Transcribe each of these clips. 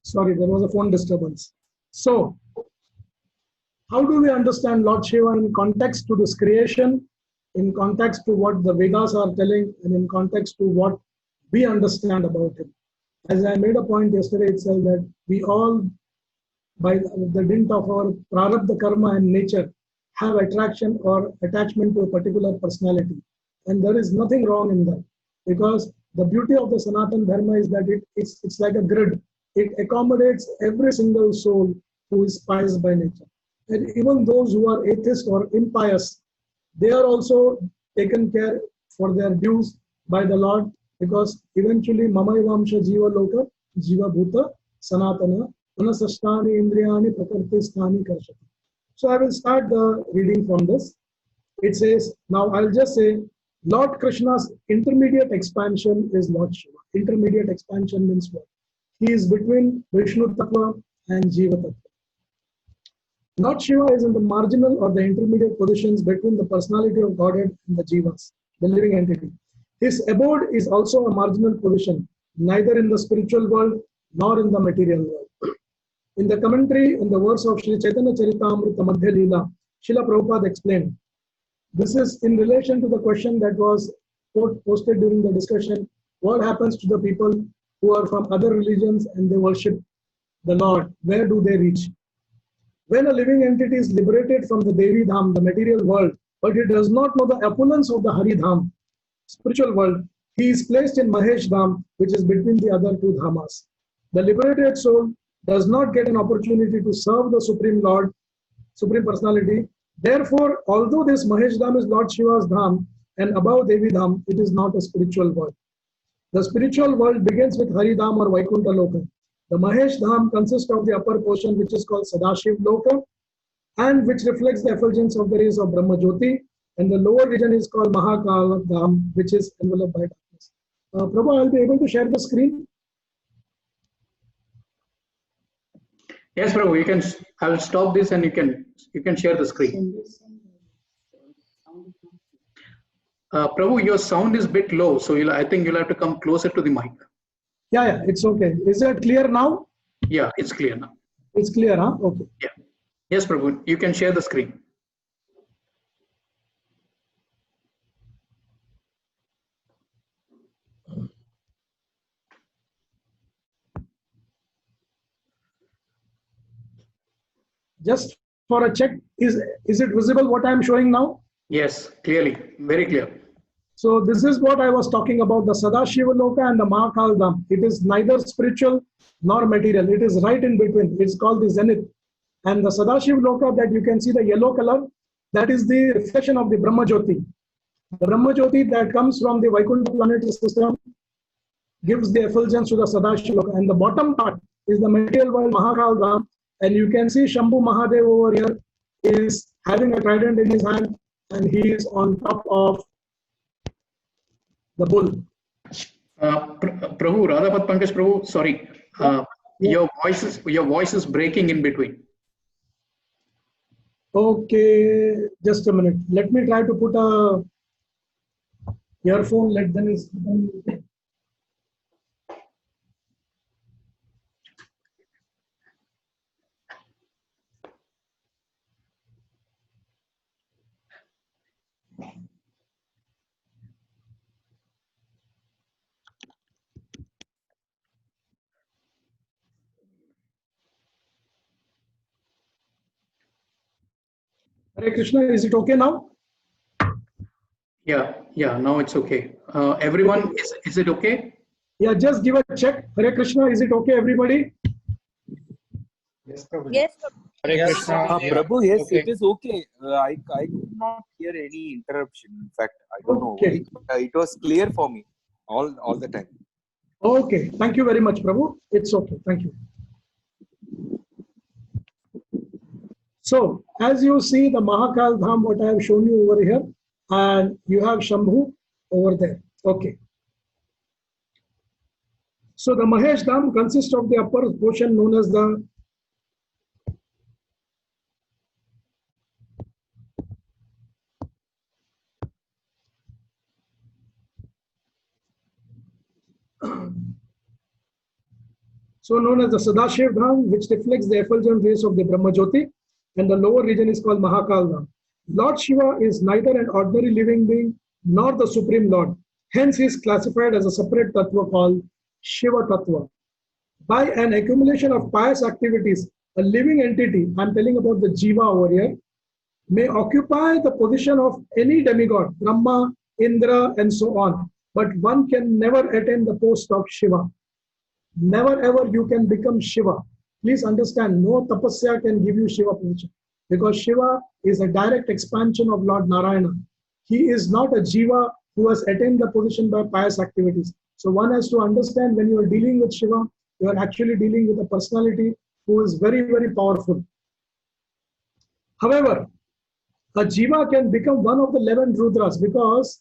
Sorry, there was a phone disturbance. So, how do we understand Lord Shiva in context to this creation, in context to what the Vedas are telling, and in context to what we understand about him? As I made a point yesterday itself that we all, by the dint of our prarabdha karma and nature, have attraction or attachment to a particular personality. And there is nothing wrong in that, because the beauty of the Sanatan Dharma is that it's like a grid. It accommodates every single soul who is pious by nature. And even those who are atheist or impious, they are also taken care for their dues by the Lord, because eventually Mamayvamsha Jiva Loka Jiva Bhuta Sanatana Anasasthani Indriyani Prakriti Sthani Karshati. So I will start the reading from this. It says, now I'll just say, Lord Krishna's intermediate expansion is Lord Shiva. Intermediate expansion means what? He is between Vishnu Tattva and Jiva Tattva. Lord Shiva is in the marginal or the intermediate positions between the personality of Godhead and the Jivas, the living entity. His abode is also a marginal position, neither in the spiritual world nor in the material world. In the commentary on the verse of Sri Chaitanya Charitamrita Madhya Leela, Srila Prabhupada explained, this is in relation to the question that was posted during the discussion, what happens to the people who are from other religions and they worship the Lord? Where do they reach? When a living entity is liberated from the Devi Dham, the material world, but he does not know the opulence of the Hari Dham, spiritual world, he is placed in Mahesh Dham, which is between the other two Dhamas. The liberated soul does not get an opportunity to serve the Supreme Lord, Supreme Personality. Therefore, although this Mahesh Dham is Lord Shiva's Dham and above Devi Dham, it is not a spiritual world. The spiritual world begins with Hari Dham or Vaikuntha Loka. The Mahesh Dham consists of the upper portion, which is called Sadashiv Loka, and which reflects the effulgence of the rays of Brahma Jyoti, and the lower region is called Mahakala Dham, which is enveloped by darkness. Prabhu, I'll be able to share the screen. Yes, Prabhu, you can. I will stop this and you can share the screen. Prabhu, your sound is a bit low, so I think you'll have to come closer to the mic. Yeah, it's okay. Is it clear now? Yeah, it's clear now. It's clear, huh? Okay. Yeah. Yes, Prabhu, you can share the screen. Just for a check, is it visible what I am showing now? Yes, clearly, very clear. So this is what I was talking about, the Sadashiva Loka and the Mahakal Dham. It is neither spiritual nor material. It is right in between. It's called the Zenith. And the Sadashiva Loka that you can see the yellow color, that is the reflection of the Brahma Jyoti. The Brahma Jyoti that comes from the Vaikuntha planetary system gives the effulgence to the Sadashiva Loka. And the bottom part is the material world, Mahakal Dham. And you can see Shambhu Mahadev over here is having a trident in his hand, and he is on top of the bull. Prabhu, Radhapat Pankaj Prabhu, sorry. Your voice is breaking in between. Okay, just a minute. Let me try to put a earphone. Let them. Hare Krishna, is it okay now? Yeah, now it's okay. Everyone, is it okay? Yeah, just give a check. Hare Krishna, is it okay, everybody? Yes, Prabhu. Yes, Hare Krishna. Prabhu, yes, Okay. it is okay. I could not hear any interruption. In fact, I don't know Okay. why. It was clear for me all the time. Okay, thank you very much, Prabhu. It's okay, thank you. So, as you see the Mahakal Dham, what I have shown you over here, and you have Shambhu over there. Okay. So, the Mahesh Dham consists of the upper portion known as the so known as the Sadashiv Dham, which reflects the effulgent rays of the Brahma Jyoti, and the lower region is called Mahakal Dham. Lord Shiva is neither an ordinary living being nor the Supreme Lord. Hence, he is classified as a separate Tattva called Shiva Tattva. By an accumulation of pious activities, a living entity, I'm telling about the Jiva over here, may occupy the position of any demigod, Brahma, Indra, and so on. But one can never attain the post of Shiva. Never ever you can become Shiva. Please understand, no tapasya can give you Shiva position. Because Shiva is a direct expansion of Lord Narayana. He is not a Jiva who has attained the position by pious activities. So one has to understand when you are dealing with Shiva, you are actually dealing with a personality who is very, very powerful. However, a Jiva can become one of the 11 Rudras because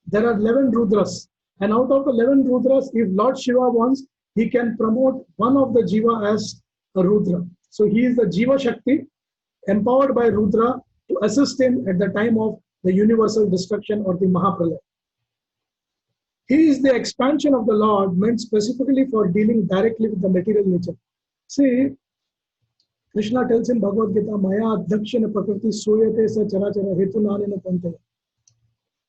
there are 11 Rudras. And out of the 11 Rudras, if Lord Shiva wants, he can promote one of the Jiva as a Rudra. So he is the Jiva Shakti empowered by Rudra to assist him at the time of the universal destruction or the Mahapralaya. He is the expansion of the Lord meant specifically for dealing directly with the material nature. See, Krishna tells in Bhagavad Gita, Maya Adhakshana Prakriti Suyate Sa Charachara Hetunanena Pante.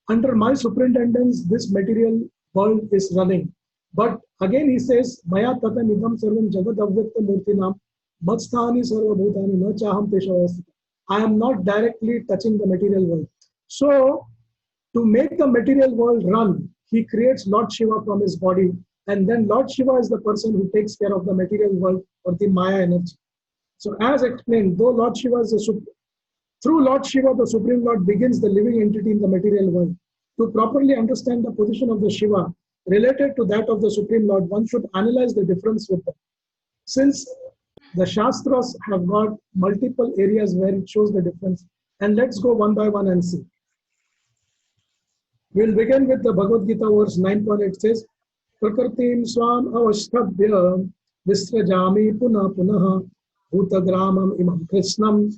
Under my superintendence, this material world is running. But again he says, Maya Tata Nidam Sarvam Jagad Avyakta Murtinam Matsthani Sarva Bhutani Na Chaham Teshavasthita. I am not directly touching the material world. So, to make the material world run, he creates Lord Shiva from his body, and then Lord Shiva is the person who takes care of the material world or the Maya energy. So as explained, though Lord Shiva is through Lord Shiva, the Supreme Lord begins the living entity in the material world. To properly understand the position of the Shiva related to that of the Supreme Lord, one should analyze the difference with them. Since the Shastras have got multiple areas where it shows the difference, and let's go one by one and see. We'll begin with the Bhagavad Gita verse 9.8 says, Prakartim swam avashthabhya visrajami puna punaha bhutagramam imam krishnam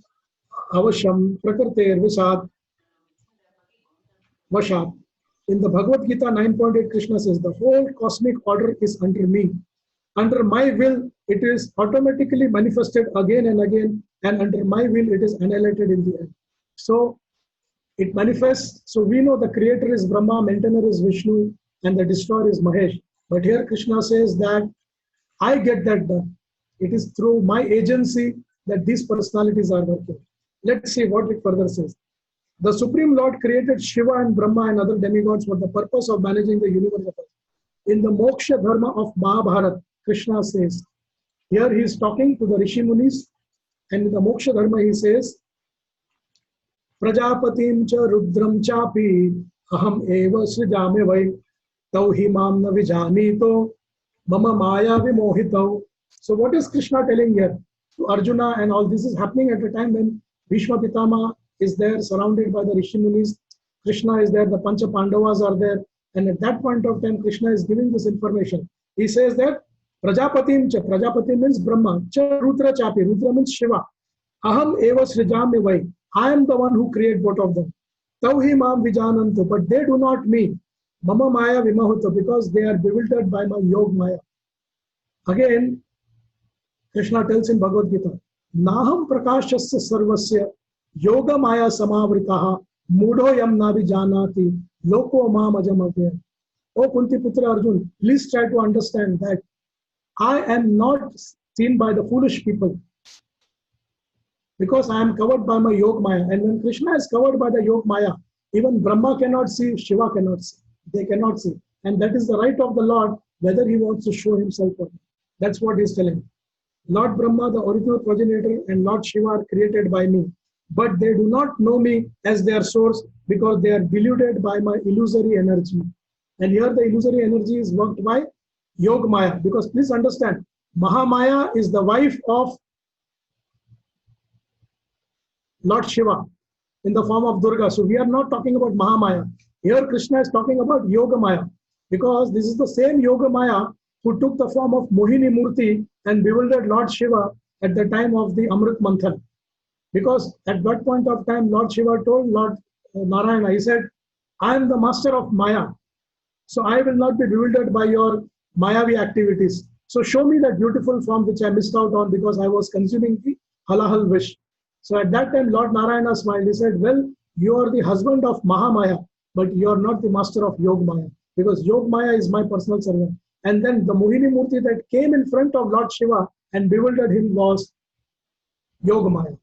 avasham prakarter visad vashat. In the Bhagavad Gita 9.8, Krishna says, the whole cosmic order is under me. Under my will, it is automatically manifested again and again, and under my will, it is annihilated in the end. So, it manifests. So we know the creator is Brahma, maintainer is Vishnu, and the destroyer is Mahesh. But here Krishna says that I get that done. It is through my agency that these personalities are working. Let's see what it further says. The Supreme Lord created Shiva and Brahma and other demigods for the purpose of managing the universe. In the Moksha Dharma of Mahabharata, Krishna says, here he is talking to the Rishi Munis, and in the Moksha Dharma he says, Prajapatim cha rudram chapi aham eva srijame vai tau hi mam na vijanito mama maya vimohito. So what is Krishna telling here to Arjuna? And all this is happening at a time when Bhishma Pitama is there surrounded by the Rishi Munis. Krishna is there, the Pancha Pandavas are there, and at that point of time Krishna is giving this information. He says that Prajapatim cha, Prajapati means Brahma, cha Rudra chapi, Rudra means Shiva, aham eva srijame vai, I am the one who create both of them. Tauhi mam vijananto, but they do not me. Mama maya vimahuto, because they are bewildered by my yog maya. Again, Krishna tells in Bhagavad Gita, Naham prakashasya sarvasya yoga maya samavritaha mudho yam navi janati loko mam ajamavya. O Kunti Putra Arjun, please try to understand that I am not seen by the foolish people, because I am covered by my Yog Maya. And when Krishna is covered by the Yog Maya, even Brahma cannot see, Shiva cannot see. They cannot see. And that is the right of the Lord, whether he wants to show himself or not. That's what he is telling. Lord Brahma, the original progenitor, and Lord Shiva are created by me. But they do not know me as their source because they are deluded by my illusory energy. And here the illusory energy is worked by Yog Maya. Because please understand, Mahamaya is the wife of Lord Shiva in the form of Durga. So we are not talking about Mahamaya. Here Krishna is talking about Yoga Maya, because this is the same Yoga Maya who took the form of Mohini Murti and bewildered Lord Shiva at the time of the Amrit Manthan. Because at that point of time, Lord Shiva told Lord Narayana, he said, I am the master of Maya. So I will not be bewildered by your Mayavi activities. So show me that beautiful form which I missed out on because I was consuming the halal wish. So at that time, Lord Narayana smiled. He said, well, you are the husband of Mahamaya, but you are not the master of Yogmaya, because Yogmaya is my personal servant. And then the Mohini Murti that came in front of Lord Shiva and bewildered him was Yogamaya.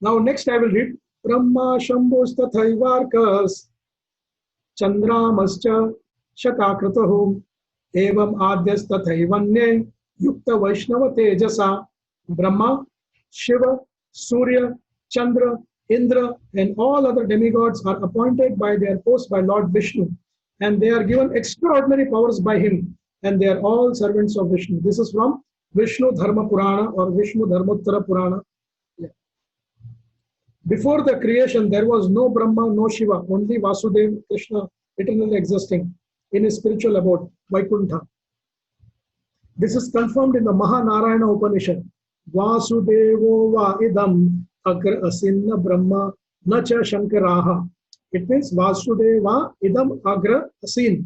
Now next I will read Brahma Shambhus Tathaivarkas Chandramascha Shatakratahu Evam Adyas Tathaivanye Yukta Vaishnava Tejasa. Brahma, Shiva, Surya, Chandra, Indra and all other demigods are appointed by their host by Lord Vishnu, and they are given extraordinary powers by him, and they are all servants of Vishnu. This is from Vishnu Dharma Purana or Vishnu Dharmottara Purana. Yeah. Before the creation, there was no Brahma, no Shiva, only Vasudeva, Krishna, eternally existing in his spiritual abode, Vaikuntha. This is confirmed in the Mahanarayana Upanishad. Vasudevo va idam agra asinna brahma nacha shankaraha. It means Vasudeva idam agra asin.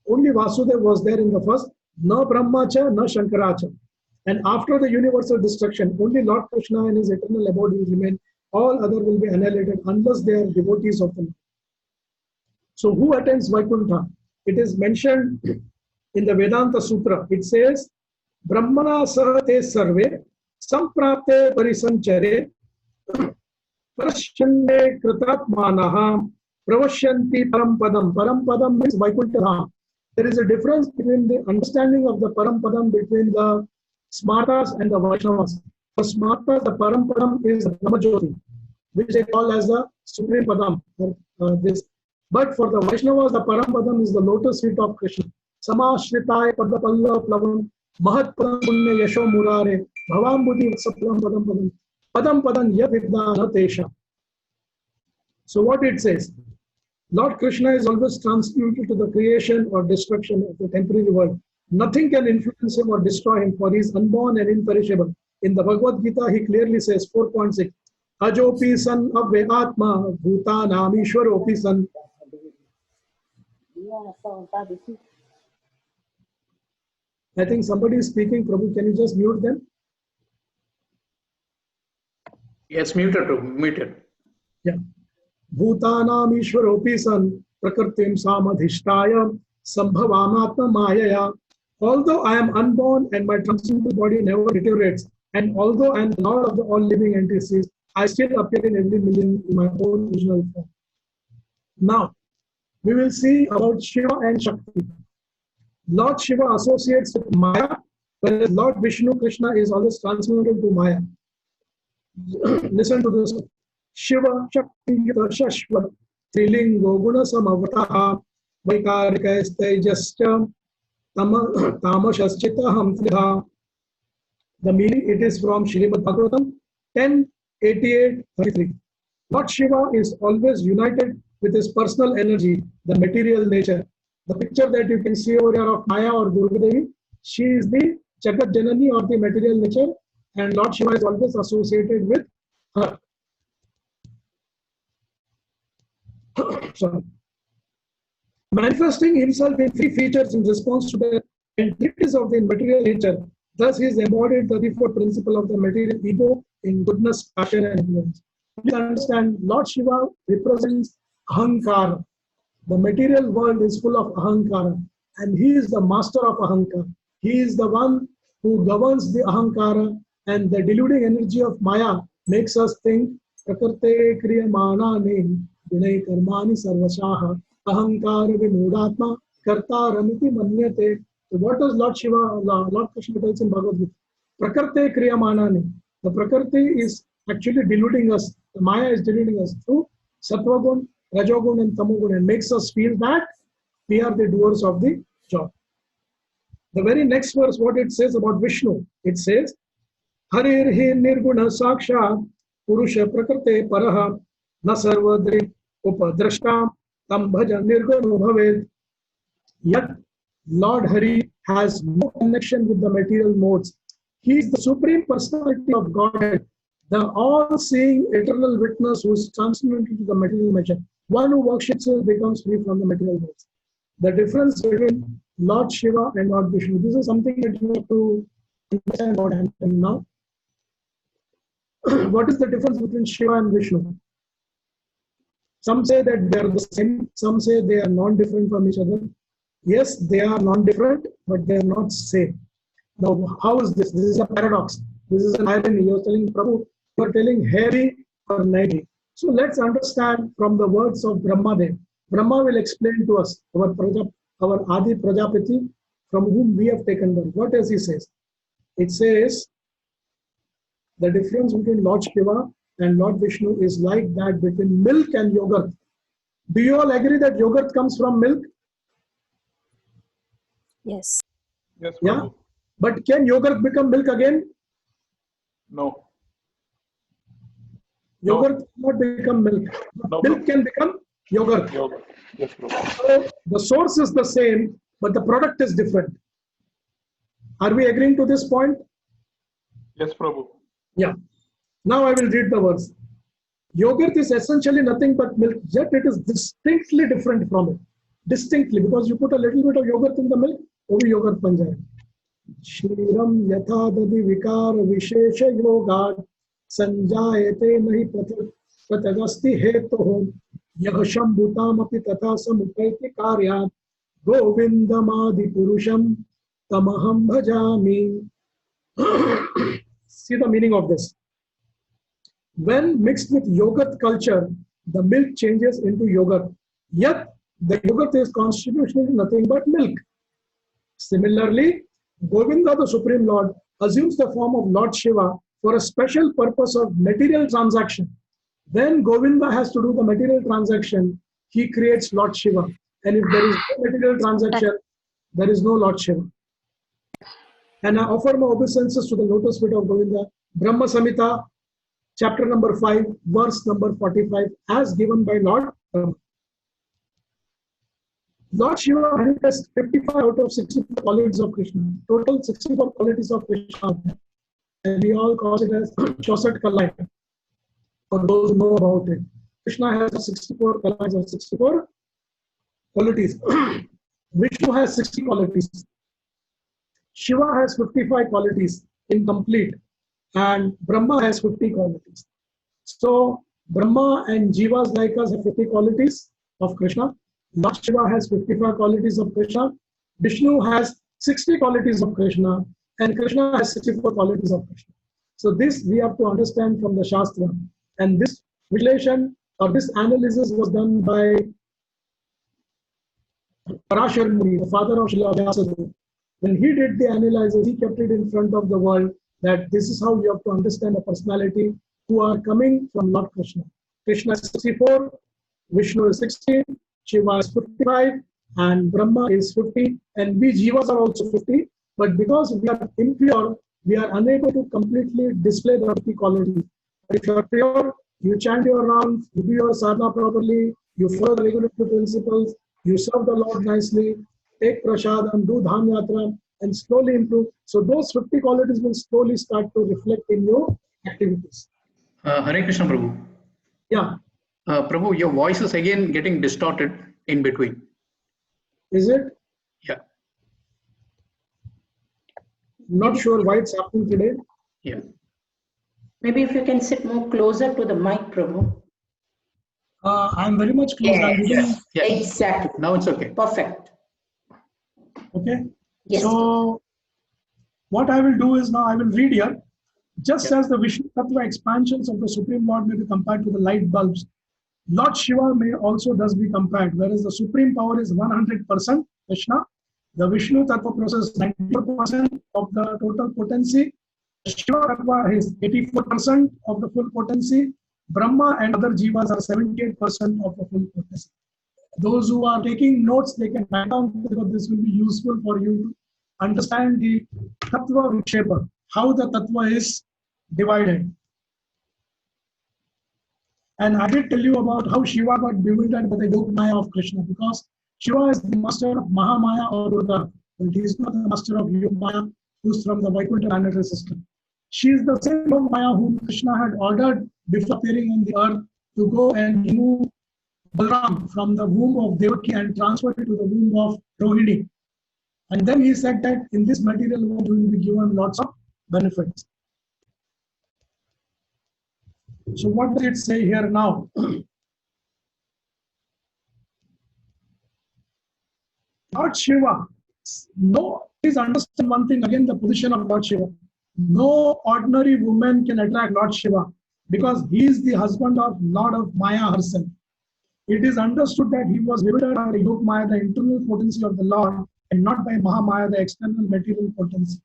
Only Vasudeva was there in the first, no Brahmacha, no Shankaracha. And after the universal destruction, only Lord Krishna and his eternal abode will remain. All other will be annihilated unless they are devotees of the Lord. So who attends Vaikuntha? It is mentioned in the Vedanta Sutra. It says, Brahmana sahate sarve samprapte parisanchare parashyande kritatmanaha pravashyanti parampadam. Parampadam means Vaikuntha. There is a difference between the understanding of the Parampadam between the Smartas and the Vaishnavas. For Smartas, the Parampadam is the Brahmajyoti, which they call as the Supreme Padam. But for the Vaishnavas, the Parampadam is the lotus feet of Krishna. Samashritai Padapalla Plavam Mahat Padam Punya Yasho Murare Bhavam Buddhi Saplam Padam Padam Padam Padam Yavidana Tesha. So what it says, Lord Krishna is always transcendental to the creation or destruction of the temporary world. Nothing can influence him or destroy him, for he is unborn and imperishable. In the Bhagavad Gita, he clearly says 4.6, Ajopi san avvedatma bhutanam ishwaropi san. I think somebody is speaking. Prabhu, can you just mute them? Yes, muted. Yeah. Bhutanam ishwaropi san prakartim samadhishtaya sambhavanatma mayaya. Although I am unborn and my transcendental body never deteriorates, and although I am the Lord of the all living entities, I still appear in every million in my own original form. Now, we will see about Shiva and Shakti. Lord Shiva associates with Maya, whereas Lord Vishnu Krishna is always transcendental to Maya. Listen to this. Shiva Shakti Yata Shashva Trilingo Guna Samavataha Vaikarika Estejascha Tamashaschita Hamtriha. The meaning, it is from Srimad Bhagavatam 10:88-33. Lord Shiva is always united with his personal energy, the material nature. The picture that you can see over here of Maya or Durga Devi, she is the Jagat Janani of the material nature, and Lord Shiva is always associated with her. Sorry. Manifesting himself in three features in response to the entities of the material nature. Thus, he is embodied the threefold principle of the material ego in goodness, passion, and influence. Please understand, Lord Shiva represents Ahankara. The material world is full of Ahankara, and he is the master of Ahankara. He is the one who governs the Ahankara, and the deluding energy of Maya makes us think, Prakarte Kriyamanani Vinay Karmani Sarvashaha Ahankara Vimudatma Kartaramiti Manyate. So what does Lord Shiva, Lord Krishna tells in Bhagavad Gita? Prakarte Kriyamanani. The Prakriti is actually deluding us. The Maya is deluding us through Sattvagun, Rajogun and Tamogun, and makes us feel that we are the doers of the job. The very next verse, what it says about Vishnu, it says, Harirhi nirguna sakshat purusha prakrte paraha na sarvadri upadrashtam tam bhaja nirgunu bhaved. Yet Lord Hari has no connection with the material modes. He is the supreme personality of Godhead, the all-seeing eternal witness who is transcendental to the material nature. One who worships him becomes free from the material modes. the difference between Lord Shiva and Lord Vishnu. This is something that you have to understand what happening now. What is the difference between Shiva and Vishnu? Some say that they are the same, some say they are non-different from each other. Yes, they are non-different, but they are not same. Now, how is this? This is a paradox. This is an irony. You are telling Prabhu, you are telling hairy or naive. So let's understand from the words of Brahmadev. Brahma will explain to us, our Adi Prajapati, from whom we have taken birth. What does he say? It says, the difference between Lord Shiva and Lord Vishnu is like that between milk and yogurt. Do you all agree that yogurt comes from milk? Yes. Yes, Yeah. Prabhu. But can yogurt become milk again? No. Yogurt cannot become milk. But No, milk can become yogurt. Yoga. Yes, Prabhu. So the source is the same, but the product is different. Are we agreeing to this point? Yes, Prabhu. Yeah. Now I will read the words. Yogurt is essentially nothing but milk, yet it is distinctly different from it. Distinctly, because you put a little bit of yogurt in the milk, वो भी yogurt बन जाएगा. क्षीरम यथा दधि विकार विशेष योगात् संजायते नहि प्रत्यगस्ति हेतुः यः शम्भुतामपि तथा समुपैति कार्यात् गोविन्दमादि पुरुषं तमहं भजामि. See the meaning of this. When mixed with yogurt culture, the milk changes into yogurt. Yet the yogurt is constitutionally nothing but milk. Similarly, Govinda, the Supreme Lord, assumes the form of Lord Shiva for a special purpose of material transaction. When Govinda has to do the material transaction, he creates Lord Shiva. And if there is no material transaction, there is no Lord Shiva. And I offer my obeisances to the lotus feet of Govinda, Brahma Samhita, chapter number 5, verse number 45, as given by Lord Brahma. Lord Shiva manifests 55 out of 64 qualities of Krishna. Total 64 qualities of Krishna. And we all call it as Chaussat Kalai. For those who know about it. Krishna has 64 kalais or 64 qualities. Vishnu has 60 qualities. Shiva has 55 qualities, incomplete. And Brahma has 50 qualities. So Brahma and Jivas like us have 50 qualities of Krishna. Lord Shiva has 55 qualities of Krishna. Vishnu has 60 qualities of Krishna. And Krishna has 64 qualities of Krishna. So this we have to understand from the Shastra. And this relation or this analysis was done by Parashar Muni, the father of Srila Vyasadeva. When he did the analysis, he kept it in front of the world that this is how you have to understand a personality who are coming from Lord Krishna. Krishna is 64, Vishnu is 60, Shiva is 55, and Brahma is 50, and we Jivas are also 50. But because we are impure, we are unable to completely display the 50 qualities. If you are pure, you chant your rounds, you do your sadhana properly, you follow the regulatory principles, you serve the Lord nicely, take prasadam, do dham yatra, and slowly improve. So those 50 qualities will slowly start to reflect in your activities. Hare Krishna Prabhu. Yeah. Prabhu, your voice is again getting distorted in between. Is it? Yeah. Not sure why it's happening today. Yeah. Maybe if you can sit more closer to the mic, Prabhu. I'm very much close. I'm reading. Yes. Yes. Exactly. Now it's okay. Perfect. Okay. Yes. So what I will do is now I will read here. Just as the Vishnu Tattva expansions of the Supreme Lord may be compared to the light bulbs, Lord Shiva may also thus be compared. Whereas the Supreme Power is 100% Krishna, the Vishnu Tattva possesses 94% of the total potency. Shiva Tattva is 84% of the full potency. Brahma and other Jivas are 78% of the full potency. Those who are taking notes, they can write down because this will be useful for you to understand the Tattva Vikshepa, how the Tattva is divided. And I did tell you about how Shiva got bewildered by the Yog Maya of Krishna, because Shiva is the master of Mahamaya or Durga, but he is not the master of Yog Maya, who's from the Vaikuntha planetary system. She is the same Yog Maya whom Krishna had ordered before appearing on the earth to go and remove Balram from the womb of Devaki and transferred it to the womb of Rohini. And then he said that in this material world you will be given lots of benefits. So what does it say here now? Lord Shiva, no, please understand one thing again, the position of Lord Shiva. No ordinary woman can attract Lord Shiva because he is the husband of Lord of Maya herself. It is understood that he was limited by Yog Maya, the internal potency of the Lord, and not by Mahamaya, the external material potency.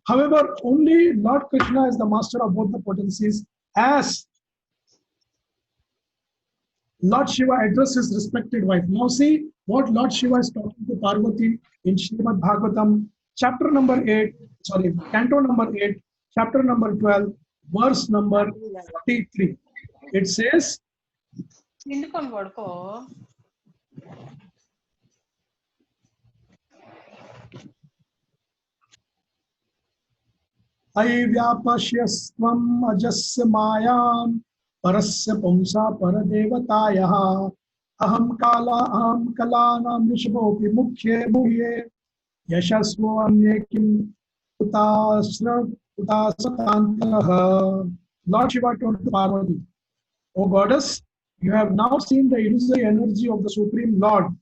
However, only Lord Krishna is the master of both the potencies, as Lord Shiva addresses respected wife. Now see what Lord Shiva is talking to Parvati in Srimad Bhagavatam, chapter number 8, canto number 8, chapter number 12, verse number 43. It says, Aivyapashyasvam ajasya mayam parasya pumsa paradevatayaha aham kalanam rishabhopi mukhye muhye yashasvo anye kim utasatantaraha. Lord Shiva told to Parvati, O goddess, you have now seen the illusory energy of the Supreme Lord,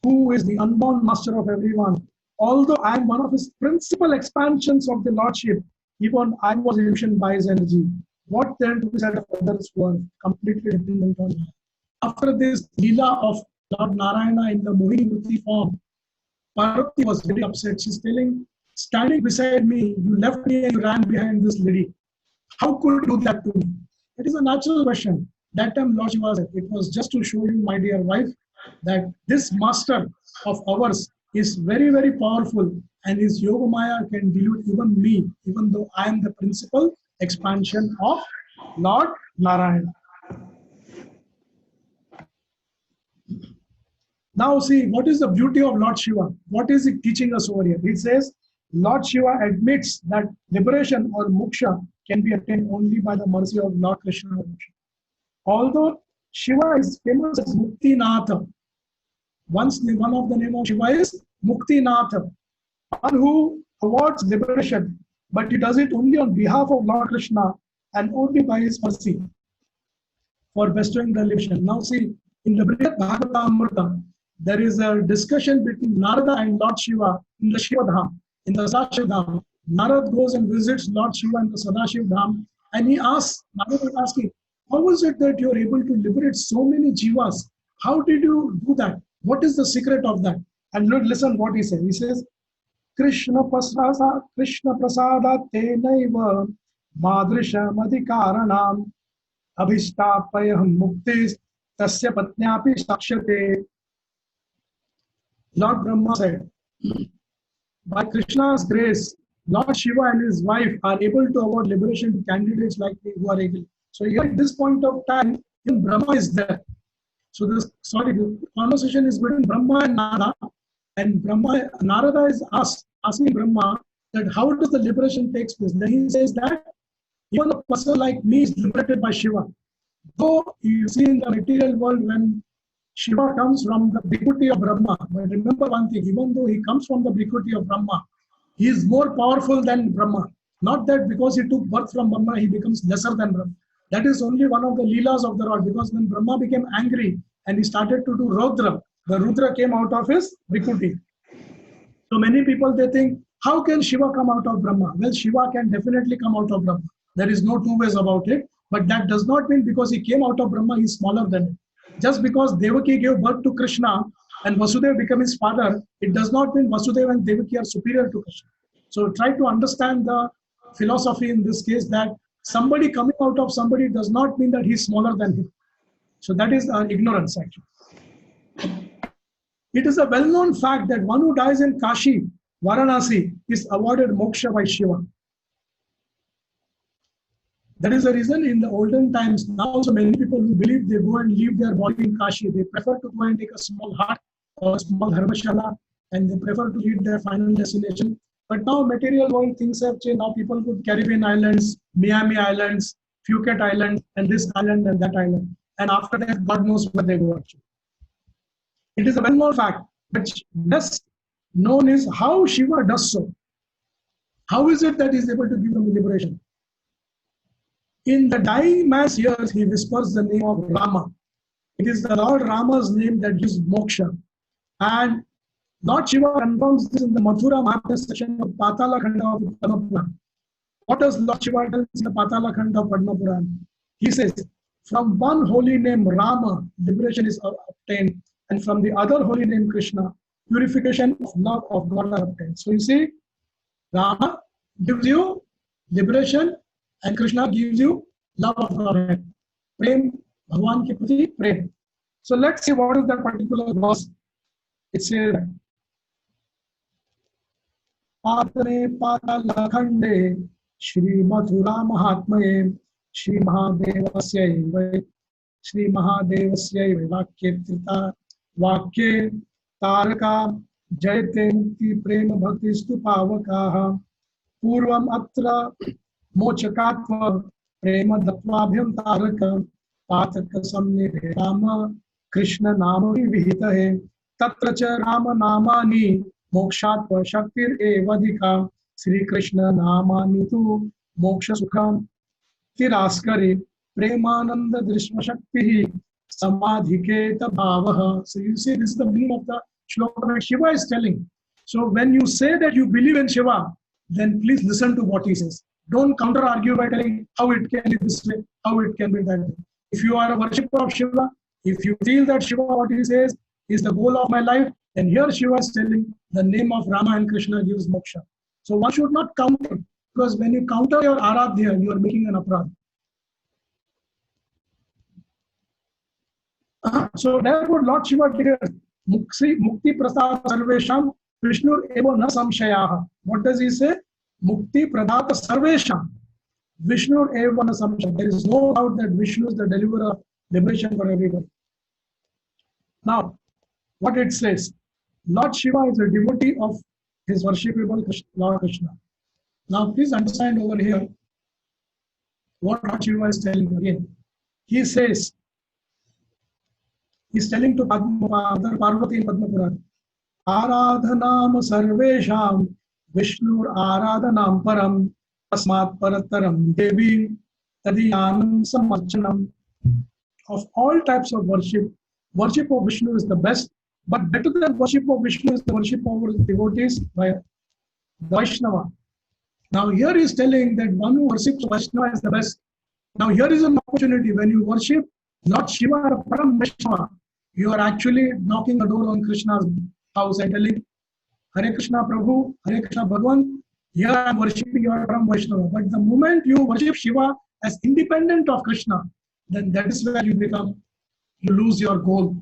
who is the unborn master of everyone. Although I am one of his principal expansions of the Lordship, even I was illusioned by his energy. What then to be said of others who are completely dependent on him? After this Leela of Lord Narayana in the Mohini Murti form, Parvati was very upset. She's telling, standing beside me, you left me and you ran behind this lady. How could you do that to me? It is a natural question. That time Lord Shiva said, it was just to show you, my dear wife, that this master of ours is very, very powerful, and his Yoga Maya can delude even me, even though I am the principal expansion of Lord Narayana. Now see, what is the beauty of Lord Shiva? What is he teaching us over here? He says, Lord Shiva admits that liberation or moksha can be attained only by the mercy of Lord Krishna. Although Shiva is famous as Muktinatha, one of the name of Shiva is Muktinatha, one who awards liberation, but he does it only on behalf of Lord Krishna and only by his mercy for bestowing the liberation. Now see, in the Brihad Bhagavatamrita, there is a discussion between Narada and Lord Shiva in the Shiva Dham, in the Sadashiv Dham. Narada goes and visits Lord Shiva in the Sadashiv Dham, and he asks, Narada is asking, how is it that you are able to liberate so many jivas? How did you do that? What is the secret of that? And listen what he says. He says, Krishna prasada tenaiva madrisham adhikaranam abhistapayam muktis tasya patnyapi sakshate. Lord Brahma said, by Krishna's grace, Lord Shiva and his wife are able to award liberation to candidates like me who are able. So here at this point of time, even Brahma is there. So the conversation is between Brahma and Narada, and Narada is asking Brahma that how does the liberation take place? Then he says that even a person like me is liberated by Shiva. Though you see in the material world when Shiva comes from the Bhikuti of Brahma, but remember one thing, even though he comes from the Bhikuti of Brahma, he is more powerful than Brahma. Not that because he took birth from Brahma, he becomes lesser than Brahma. That is only one of the leelas of the Lord, because when Brahma became angry and he started to do Rudra, the Rudra came out of his Bhikuti. So many people, they think, how can Shiva come out of Brahma? Well, Shiva can definitely come out of Brahma. There is no two ways about it. But that does not mean because he came out of Brahma, he is smaller than him. Just because Devaki gave birth to Krishna and Vasudeva became his father, it does not mean Vasudeva and Devaki are superior to Krishna. So try to understand the philosophy in this case, that somebody coming out of somebody does not mean that he is smaller than him. So that is ignorance actually. It is a well-known fact that one who dies in Kashi, Varanasi, is awarded moksha by Shiva. That is the reason in the olden times, now also many people who believe they go and leave their body in Kashi. They prefer to go and take a small hut or a small dharmashala, and they prefer to reach their final destination. But now material world things have changed. Now people go to Caribbean islands, Miami islands, Phuket island, and this island and that island. and after that, God knows where they go actually. It is a well-known fact, but best known is how Shiva does so. How is it that he is able to give them liberation? In the dying man's ears, he whispers the name of Rama. It is the Lord Rama's name that gives moksha. And Lord Shiva confirms this in the Mathura Mahatmya section of Patala Khanda of Padma Puran. What does Lord Shiva tell in the Patala Khanda of Padma Puran? He says, from one holy name Rama, liberation is obtained, and from the other holy name Krishna, purification of love of God are obtained. So you see, Rama gives you liberation, and Krishna gives you love of God. Prem, Bhagwan ki prati, prem. So let's see what is that particular verse. It says, Patane Patala Khande Shri Mathura Mahatmaye Shri Mahadevasya Shri Mahadevasya Vakya Vakya Taraka Jayate Mukti Prema Bhakti Stupavakaha Purvam Atra Mochakatva Prema Datvabhyam Taraka Pataka Samne Rama Krishna Nama Vihitahe Tatra Cha Rama Namani Mokshatva Shaktir Evadika Sri Krishna Namani Tu Moksha Sukham Tiraskari Premananda Drishma Shakti Samadhiketa Bhavaha. So you see, this is the meaning of the shloka that Shiva is telling. So when you say that you believe in Shiva, then please listen to what he says. Don't counter argue by telling how it can be this way, how it can be that way. If you are a worshipper of Shiva, if you feel that Shiva, what he says, is the goal of my life, then here Shiva is telling the name of Rama and Krishna gives moksha. So one should not counter, because when you counter your aradhya, you are making an aparadha. So therefore Lord Shiva declares, Mukti Prasad Sarvesham Vishnur Evo Na Samshayaha. What does he say? Mukti Pradata Sarvesham Vishnur Evo Na Samshayaha. There is no doubt that Vishnu is the deliverer of liberation for everybody. Now, what it says, Lord Shiva is a devotee of his worshipable Lord Krishna. Now, please understand over here what Lord Shiva is telling again. He says, he's telling to Mother Parvati in Padma Puran, Aradhanam Sarvesham Vishnur Aradhanam Param Tasmat Parataram Devi Tadiyanam Samarchanam. Of all types of worship, worship of Vishnu is the best, but better than worship of Vishnu is the worship of his devotees by Vaishnava. Now here he is telling that one who worships Vaishnava is the best. Now here is an opportunity. When you worship Lord Shiva or Param Vaishnava, you are actually knocking the door on Krishna's house and telling, Hare Krishna Prabhu, Hare Krishna Bhagavan, here I am worshipping your Param Vaishnava. But the moment you worship Shiva as independent of Krishna, then that is where you lose your goal.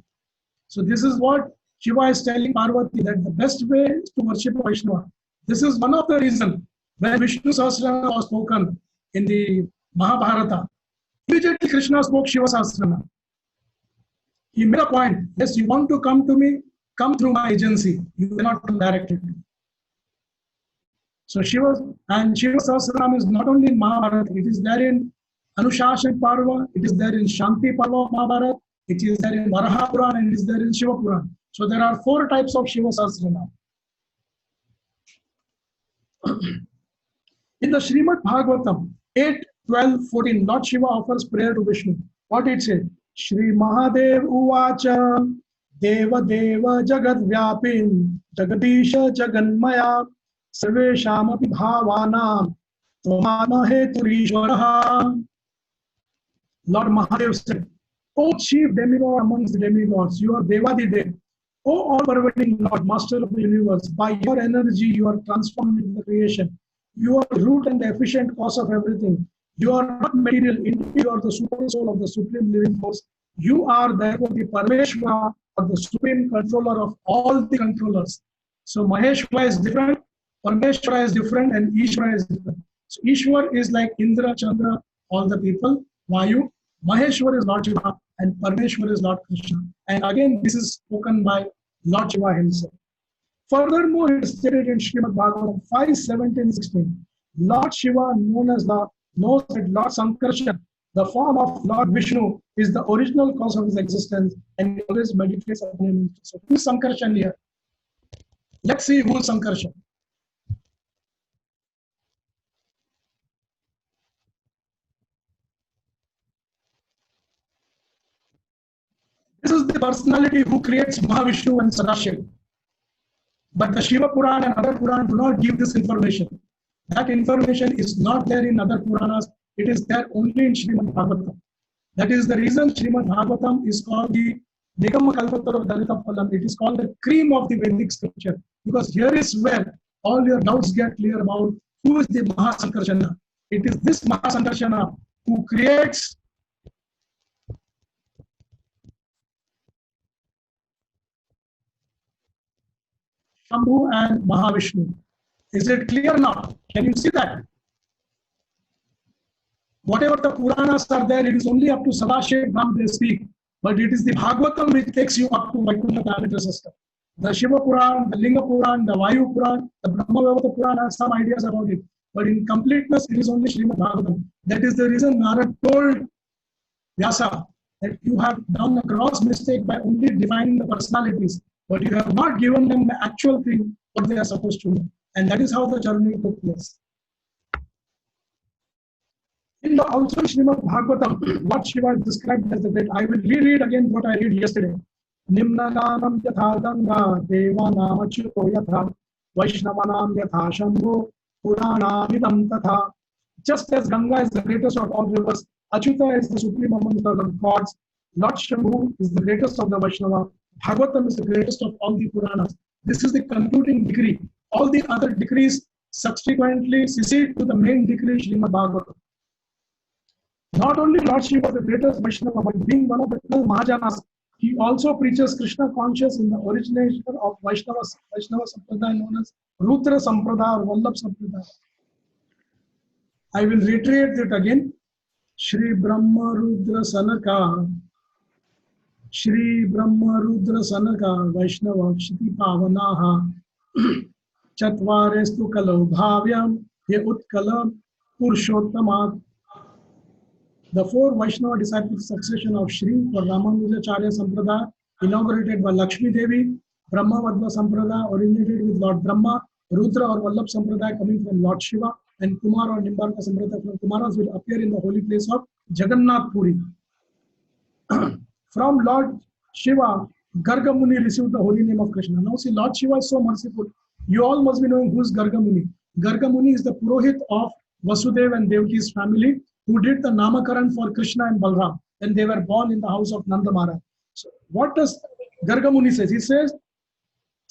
So this is what Shiva is telling Parvati, that the best way is to worship Vaishnava. This is one of the reasons when Vishnu Sahasranama was spoken in the Mahabharata. Immediately Krishna spoke Shiva Sahasranama. He made a point, yes, you want to come to me, come through my agency. You cannot come directly to me. So Shiva Sahasranama is not only in Mahabharata, it is there in Anushasana Parva, it is there in Shanti Parva of Mahabharata, it is there in Varaha Puran, and it is there in Shiva Puran. So there are 4 types of Shiva Sahasranama. In the Srimad Bhagavatam 8, 12, 14, Lord Shiva offers prayer to Vishnu. What it says? Shri Mahadev Uvacha Deva Deva Jagad Vyapin Jagadisha Jaganmaya Sarvesham Api Bhavanam Tvamana Heturishwaraha. Lord Mahadev said, O chief demigod amongst the demigods, you are Devadi-Dev. O all-pervading Lord, master of the universe, by your energy you are transformed into the creation. You are the root and the efficient cause of everything. You are not material, indeed you are the super soul of the supreme living force. You are therefore the Parmeshwara, or the supreme controller of all the controllers. So Maheshwara is different, Parmeshwara is different, and Ishwara is different. So Ishwar is like Indra, Chandra, all the people, Vayu. Maheshwar is Lord Shiva, and Parmeshwar is Lord Krishna. And again, this is spoken by Lord Shiva himself. Furthermore, it is stated in Srimad Bhagavatam 5:17-16. Lord Shiva, knows that Lord Sankarshan The form of Lord Vishnu is the original cause of his existence, and he always meditates upon him. So who's Sankarshan here? Let's see who's Sankarshan. This is the personality who creates Mahavishnu and Sadashiva. But the Shiva Purana and other Puranas do not give this information. That information is not there in other Puranas. It is there only in Srimad Bhagavatam. That is the reason Srimad Bhagavatam is called the Nigama Kalpatar of Dalita Phalam. It is called the cream of the Vedic scripture. Because here is where all your doubts get clear about who is the Mahasankarshana. It is this Mahasankarshana who creates Shambhu and Mahavishnu. Is it clear now? Can you see that? Whatever the Puranas are there, it is only up to Sadashiv Ram they speak. But it is the Bhagavatam which takes you up to Vaikuntha planetary system. The Shiva Puran, the Linga Puran, the Vayu Puran, the Brahmavavata Puran has some ideas about it. But in completeness, it is only Srimad Bhagavatam. That is the reason Narad told Vyasa that you have done a gross mistake by only defining the personalities, but you have not given them the actual thing what they are supposed to know. And that is how the journey took place. In the also Srimad Bhagavatam, what Shiva is described as the great. I will reread again what I read yesterday. Nimnaganam yatha ganga devanam achyuto yatha vaishnavanam yatha shambho puranamidam tatha. Just as Ganga is the greatest of all rivers, Achyuta is the supreme among the gods, Lord Shambhu is the greatest of the Vaishnava, Bhagavatam is the greatest of all the Puranas. This is the concluding decree. All the other decrees subsequently succeed to the main decree, Srimad Bhagavatam. Not only Lord Shiva is the greatest Vaishnava, but being one of the 12 Mahajanas, he also preaches Krishna conscious in the origination of Vaishnava Sampradaya known as Rudra Sampradaya or Vallabh Sampradaya. I will reiterate it again. Shri Brahma Rudra Sanaka, Shri Brahma Rudra Sanaka, Vaishnava Kshiti Pavanaha, Chatvarestu Kalo Bhavyam, Ye Utkala Purushottama. The four Vaishnava disciplic succession of Shri for Ramanujacharya Sampradaya, inaugurated by Lakshmi Devi, Brahma Vadva Sampradaya, originated with Lord Brahma, Rudra or Vallabh Sampradaya coming from Lord Shiva, and Kumar or Nimbarka Sampradaya from Kumaras will appear in the holy place of Jagannath Puri. From Lord Shiva, Garga Muni received the holy name of Krishna. Now see, Lord Shiva is so merciful. You all must be knowing who is Garga Muni. Garga Muni is the Purohit of Vasudeva and Devaki's family, who did the Namakaran for Krishna and Balram when they were born in the house of Nanda Maharaj. So what does Garga Muni says? He says,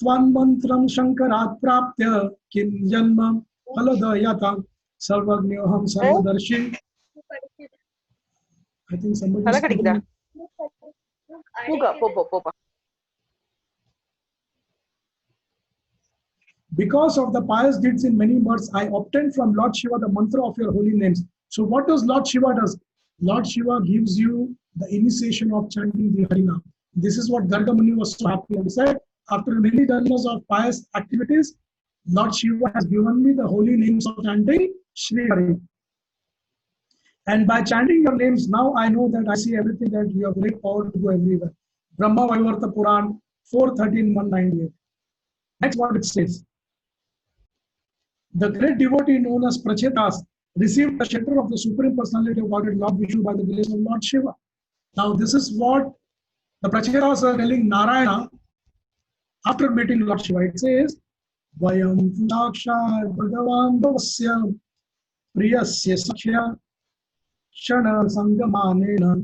Tvan mantram shankarat praptya kim janmam haladayata sarvagnyoham sarvadarshi. I think somebody is speaking. Because of the pious deeds in many births, I obtained from Lord Shiva the mantra of your holy names. So what does Lord Shiva does? Lord Shiva gives you the initiation of chanting the Harinam. This is what Garga Muni was so happy. He said, after many janmas of pious activities, Lord Shiva has given me the holy names of chanting Shri Hari. And by chanting your names, now I know that I see everything that you have great power to go everywhere. Brahma Vaivarta Puran 4:13-198. That's what it says. The great devotee known as Prachetas received the shelter of the Supreme Personality of Godhead, Lord Vishnu, by the grace of Lord Shiva. Now, this is what the Prachetas are telling Narayana after meeting Lord Shiva. It says, Vayam Daksha Bhagavan Bhavasya Priyasya Sakhya Shana Sangamanena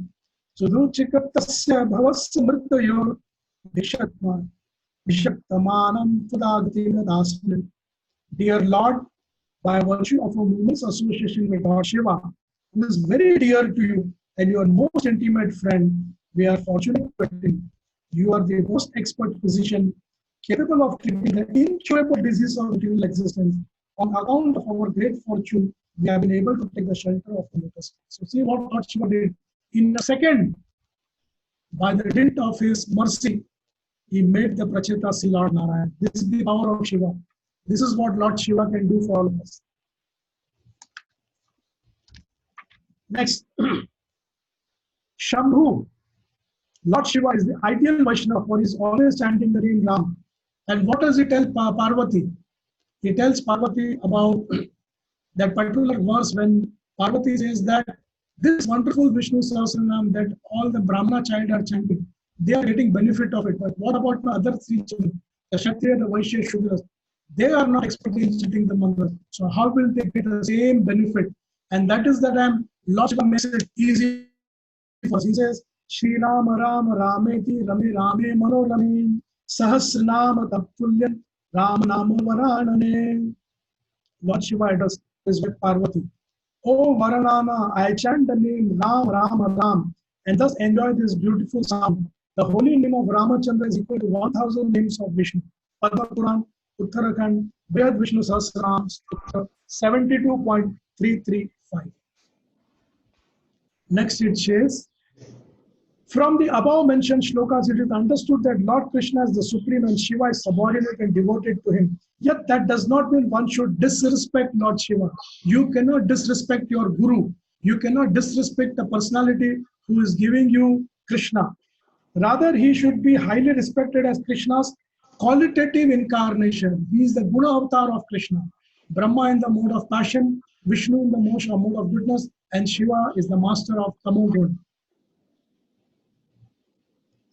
Sudhuchikatasya Bhavasya Mrittayor Vishaktamanam Tadagati Nadasmin. Dear Lord, by virtue of a moment's association with Lord Shiva, who is very dear to you and your most intimate friend, we are fortunate to him. You are the most expert physician, capable of treating the incurable disease of material existence. On account of our great fortune, we have been able to take the shelter of the lotus. So see what Lord Shiva did. In a second, by the dint of his mercy, he made the Pracheta see Lord Narayana. This is the power of Shiva. This is what Lord Shiva can do for all of us. Next, Shambhu, Lord Shiva is the ideal Vaishnava, for he is always chanting the name Ram. And what does he tell Parvati? He tells Parvati about that particular verse when Parvati says that this wonderful Vishnu Sahasranam that all the Brahmana child are chanting, they are getting benefit of it. But what about the other three children, the Kshatriya, the Vaishya, Shudras? They are not expecting chanting the mantra. So how will they get the same benefit? And that is the time Lord Shiva makes it easy for us. He says, Shri Rama Rama Rameti Rame Rame Manorame Sahasranama Taptulyan Ram Nama Varanane. Lord Shiva addressed this with Parvati. Oh Varanana, I chant the name Ram Ram Ram and thus enjoy this beautiful sound. The holy name of Ramachandra is equal to 1000 names of Vishnu. Padma Puran, Uttarakhand, Brihad Vishnu Sahasranam, 72.335. Next it says, from the above mentioned shlokas, it is understood that Lord Krishna is the supreme and Shiva is subordinate and devoted to him. Yet that does not mean one should disrespect Lord Shiva. You cannot disrespect your guru. You cannot disrespect the personality who is giving you Krishna. Rather, he should be highly respected as Krishna's qualitative incarnation. He is the Guna avatar of Krishna. Brahma in the mode of passion, Vishnu in the mode of goodness, and Shiva is the master of Tamoguna.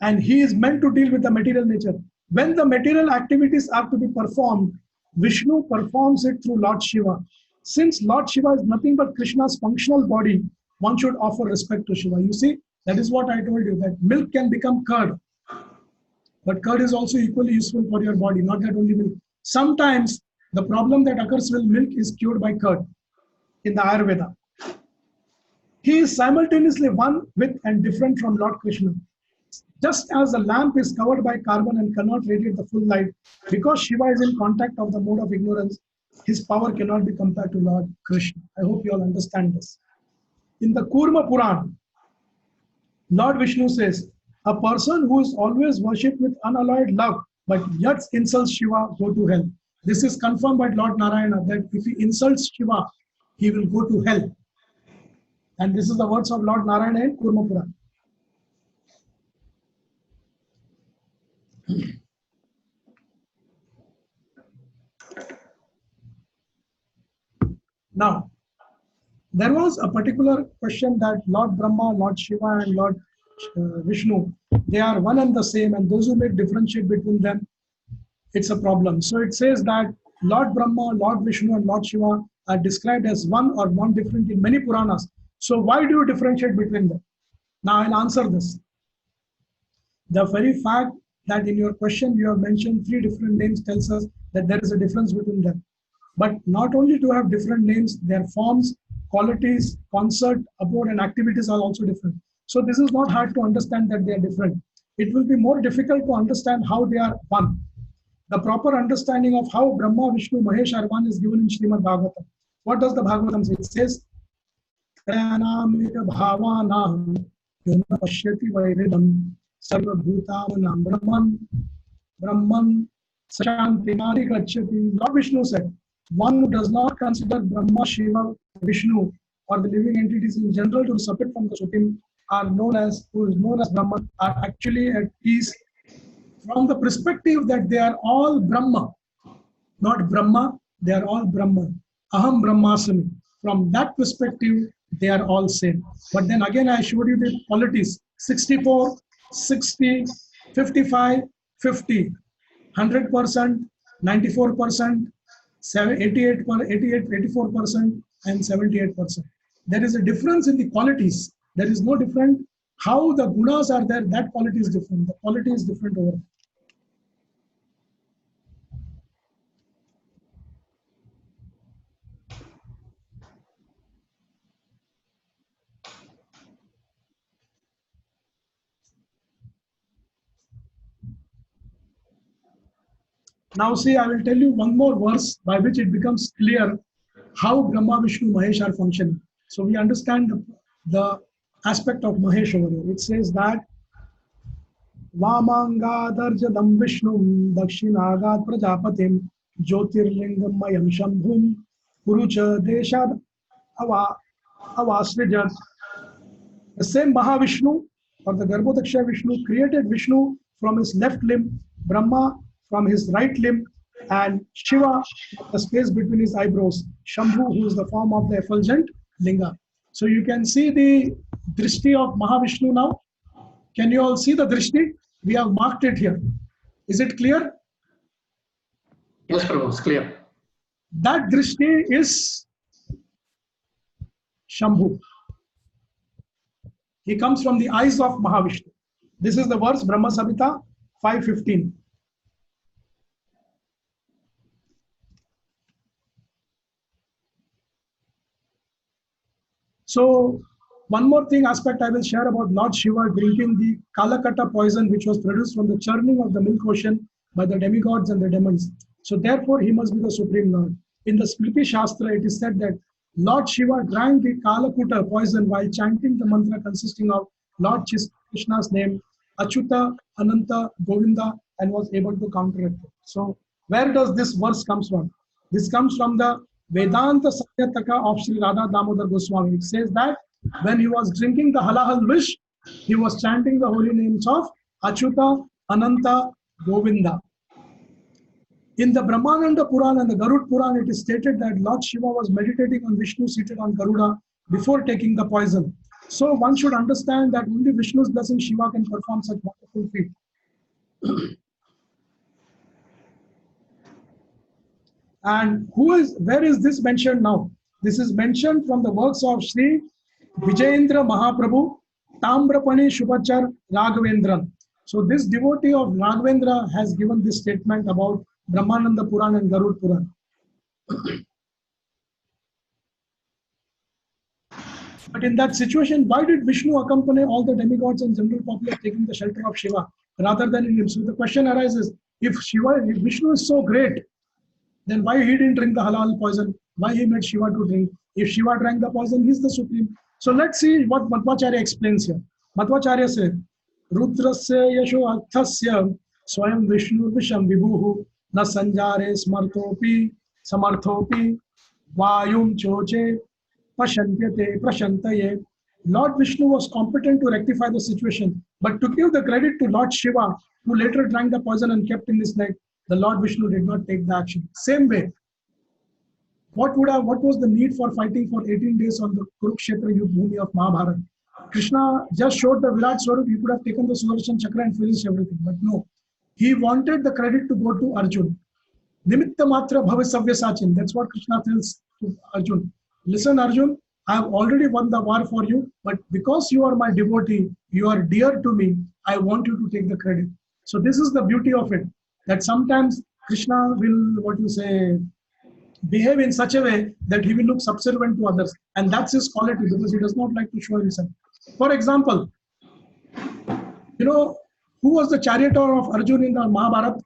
And he is meant to deal with the material nature. When the material activities are to be performed, Vishnu performs it through Lord Shiva. Since Lord Shiva is nothing but Krishna's functional body, one should offer respect to Shiva. You see, that is what I told you, that milk can become curd. But curd is also equally useful for your body, not that only milk. Sometimes the problem that occurs with milk is cured by curd in the Ayurveda. He is simultaneously one with and different from Lord Krishna. Just as the lamp is covered by carbon and cannot radiate the full light, because Shiva is in contact of the mode of ignorance, his power cannot be compared to Lord Krishna. I hope you all understand this. In the Kurma Puran, Lord Vishnu says, a person who is always worshipped with unalloyed love, but yet insults Shiva, go to hell. This is confirmed by Lord Narayana, that if he insults Shiva, he will go to hell. And this is the words of Lord Narayana in Kurma Puran. Now, there was a particular question that Lord Brahma, Lord Shiva, and Lord Vishnu, they are one and the same, and those who make differentiate between them, it's a problem. So it says that Lord Brahma, Lord Vishnu, and Lord Shiva are described as one or one different in many Puranas. So why do you differentiate between them? Now I'll answer this. The very fact that in your question you have mentioned 3 different names tells us that there is a difference between them. But not only to have different names, their forms, qualities, concert, abode, and activities are also different. So this is not hard to understand that they are different. It will be more difficult to understand how they are one. The proper understanding of how Brahma, Vishnu, Mahesh are one is given in Srimad Bhagavatam. What does the Bhagavatam say? It says, Brahman Sashantimari Gacchati. Lord Vishnu said, one who does not consider Brahma, Shiva, Vishnu, or the living entities in general to be separate from the Supreme are known as, who is known as Brahman, are actually at peace from the perspective that they are all Brahma. Not Brahma, they are all Brahman. Aham Brahmasami. From that perspective, they are all same. But then again, I showed you the qualities: 64, 60, 55, 50, 100%, 94%, 88%, 84%, and 78%. There is a difference in the qualities. There is no different. How the gunas are there, that quality is different. The quality is different over. Now see, I will tell you one more verse by which it becomes clear how Brahma, Vishnu, Mahesh are functioning. So we understand the aspect of Mahesh over here. It says that Vamangadarjadam Vishnum Dakshinagad Prajapatim Jyotirlingam Mayam Shambhum Kurucha Deshad Avasrijat. The same Mahavishnu or the Garbhodaksha Vishnu created Vishnu from his left limb, Brahma from his right limb, and Shiva the space between his eyebrows, Shambhu, who is the form of the effulgent linga. So you can see the drishti of Mahavishnu now. Can you all see the drishti? We have marked it here. Is it clear? Yes, Prabhu, it's clear. That drishti is Shambhu. He comes from the eyes of Mahavishnu. This is the verse Brahma Samhita 5:15. So one more thing aspect I will share about Lord Shiva drinking the Kalakata poison which was produced from the churning of the milk ocean by the demigods and the demons. So therefore he must be the Supreme Lord. In the Smriti Shastra it is said that Lord Shiva drank the Kalakuta poison while chanting the mantra consisting of Lord Krishna's name, Achyuta, Ananta, Govinda, and was able to counteract it. So where does this verse comes from? This comes from the Vedanta Satyataka of Sri Radha Damodar Goswami. It says that when he was drinking the halahal vish, he was chanting the holy names of Achyuta, Ananta, Govinda. In the Brahmananda Purana and the Garud Purana, it is stated that Lord Shiva was meditating on Vishnu seated on Garuda before taking the poison. So one should understand that only Vishnu's blessing Shiva can perform such wonderful feat. And where is this mentioned now? This is mentioned from the works of Sri Vijayendra Mahaprabhu, Tambrapani Shubhachar Raghavendran. So this devotee of Raghavendra has given this statement about Brahmananda Purana and Garud Purana. But in that situation, why did Vishnu accompany all the demigods and general populace taking the shelter of Shiva rather than in him? So the question arises, if Vishnu is so great, then why he didn't drink the halal poison? Why he made Shiva to drink? If Shiva drank the poison, he's the supreme. So let's see what Madhvacharya explains here. Madhvacharya said, Rudrasya yasho arthasya swayam Vishnu visham vibhuhu na sanjare smarthopi samarthopi vayum choche pashantyate prashantaye. Lord Vishnu was competent to rectify the situation, but to give the credit to Lord Shiva, who later drank the poison and kept in his neck, the Lord Vishnu did not take the action. Same way, what was the need for fighting for 18 days on the Kurukshetra Yudh of Mahabharata? Krishna just showed the Virat Swarup. He could have taken the Sudarshan Chakra and finished everything, but no. He wanted the credit to go to Arjun. Nimitta matra bhavisavya sachin. That's what Krishna tells to Arjun. Listen, Arjun, I have already won the war for you, but because you are my devotee, you are dear to me, I want you to take the credit. So this is the beauty of it, that sometimes Krishna will, behave in such a way that he will look subservient to others. And that's his quality, because he does not like to show himself. For example, who was the charioteer of Arjun in the Mahabharata?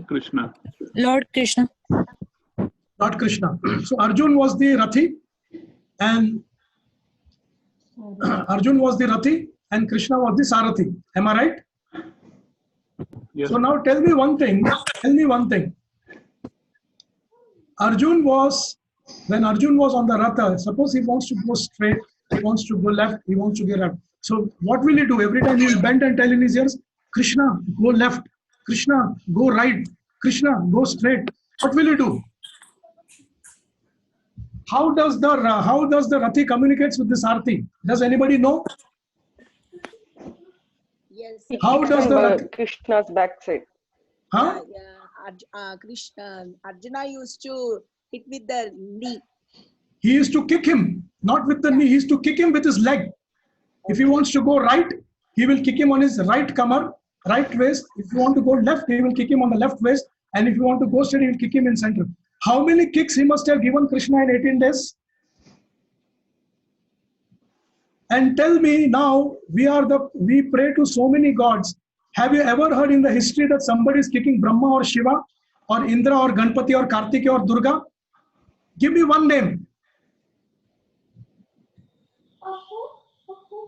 Krishna. Lord Krishna. Lord Krishna. So Arjun was the Rathi, and Krishna was the Sarathi. Am I right? Yes. So now tell me one thing. When Arjun was on the Ratha, suppose he wants to go straight, he wants to go left, he wants to go right. So what will he do? Every time he will bend and tell in his ears, Krishna, go left, Krishna, go right, Krishna, go straight. What will he do? How does the Rathi communicates with the Sarthi? Does anybody know? Yes. How does the Rathi? Krishna's backside? Huh? Arjuna used to hit with the knee. He used to kick him, not with the knee. He used to kick him with his leg. If he wants to go right, he will kick him on his right kamar, right waist. If you want to go left, he will kick him on the left waist. And if you want to go straight, he will kick him in center. How many kicks he must have given Krishna in 18 days? And tell me now, we pray to so many gods. Have you ever heard in the history that somebody is kicking Brahma or Shiva or Indra or Ganpati or Kartikeya or Durga? Give me one name.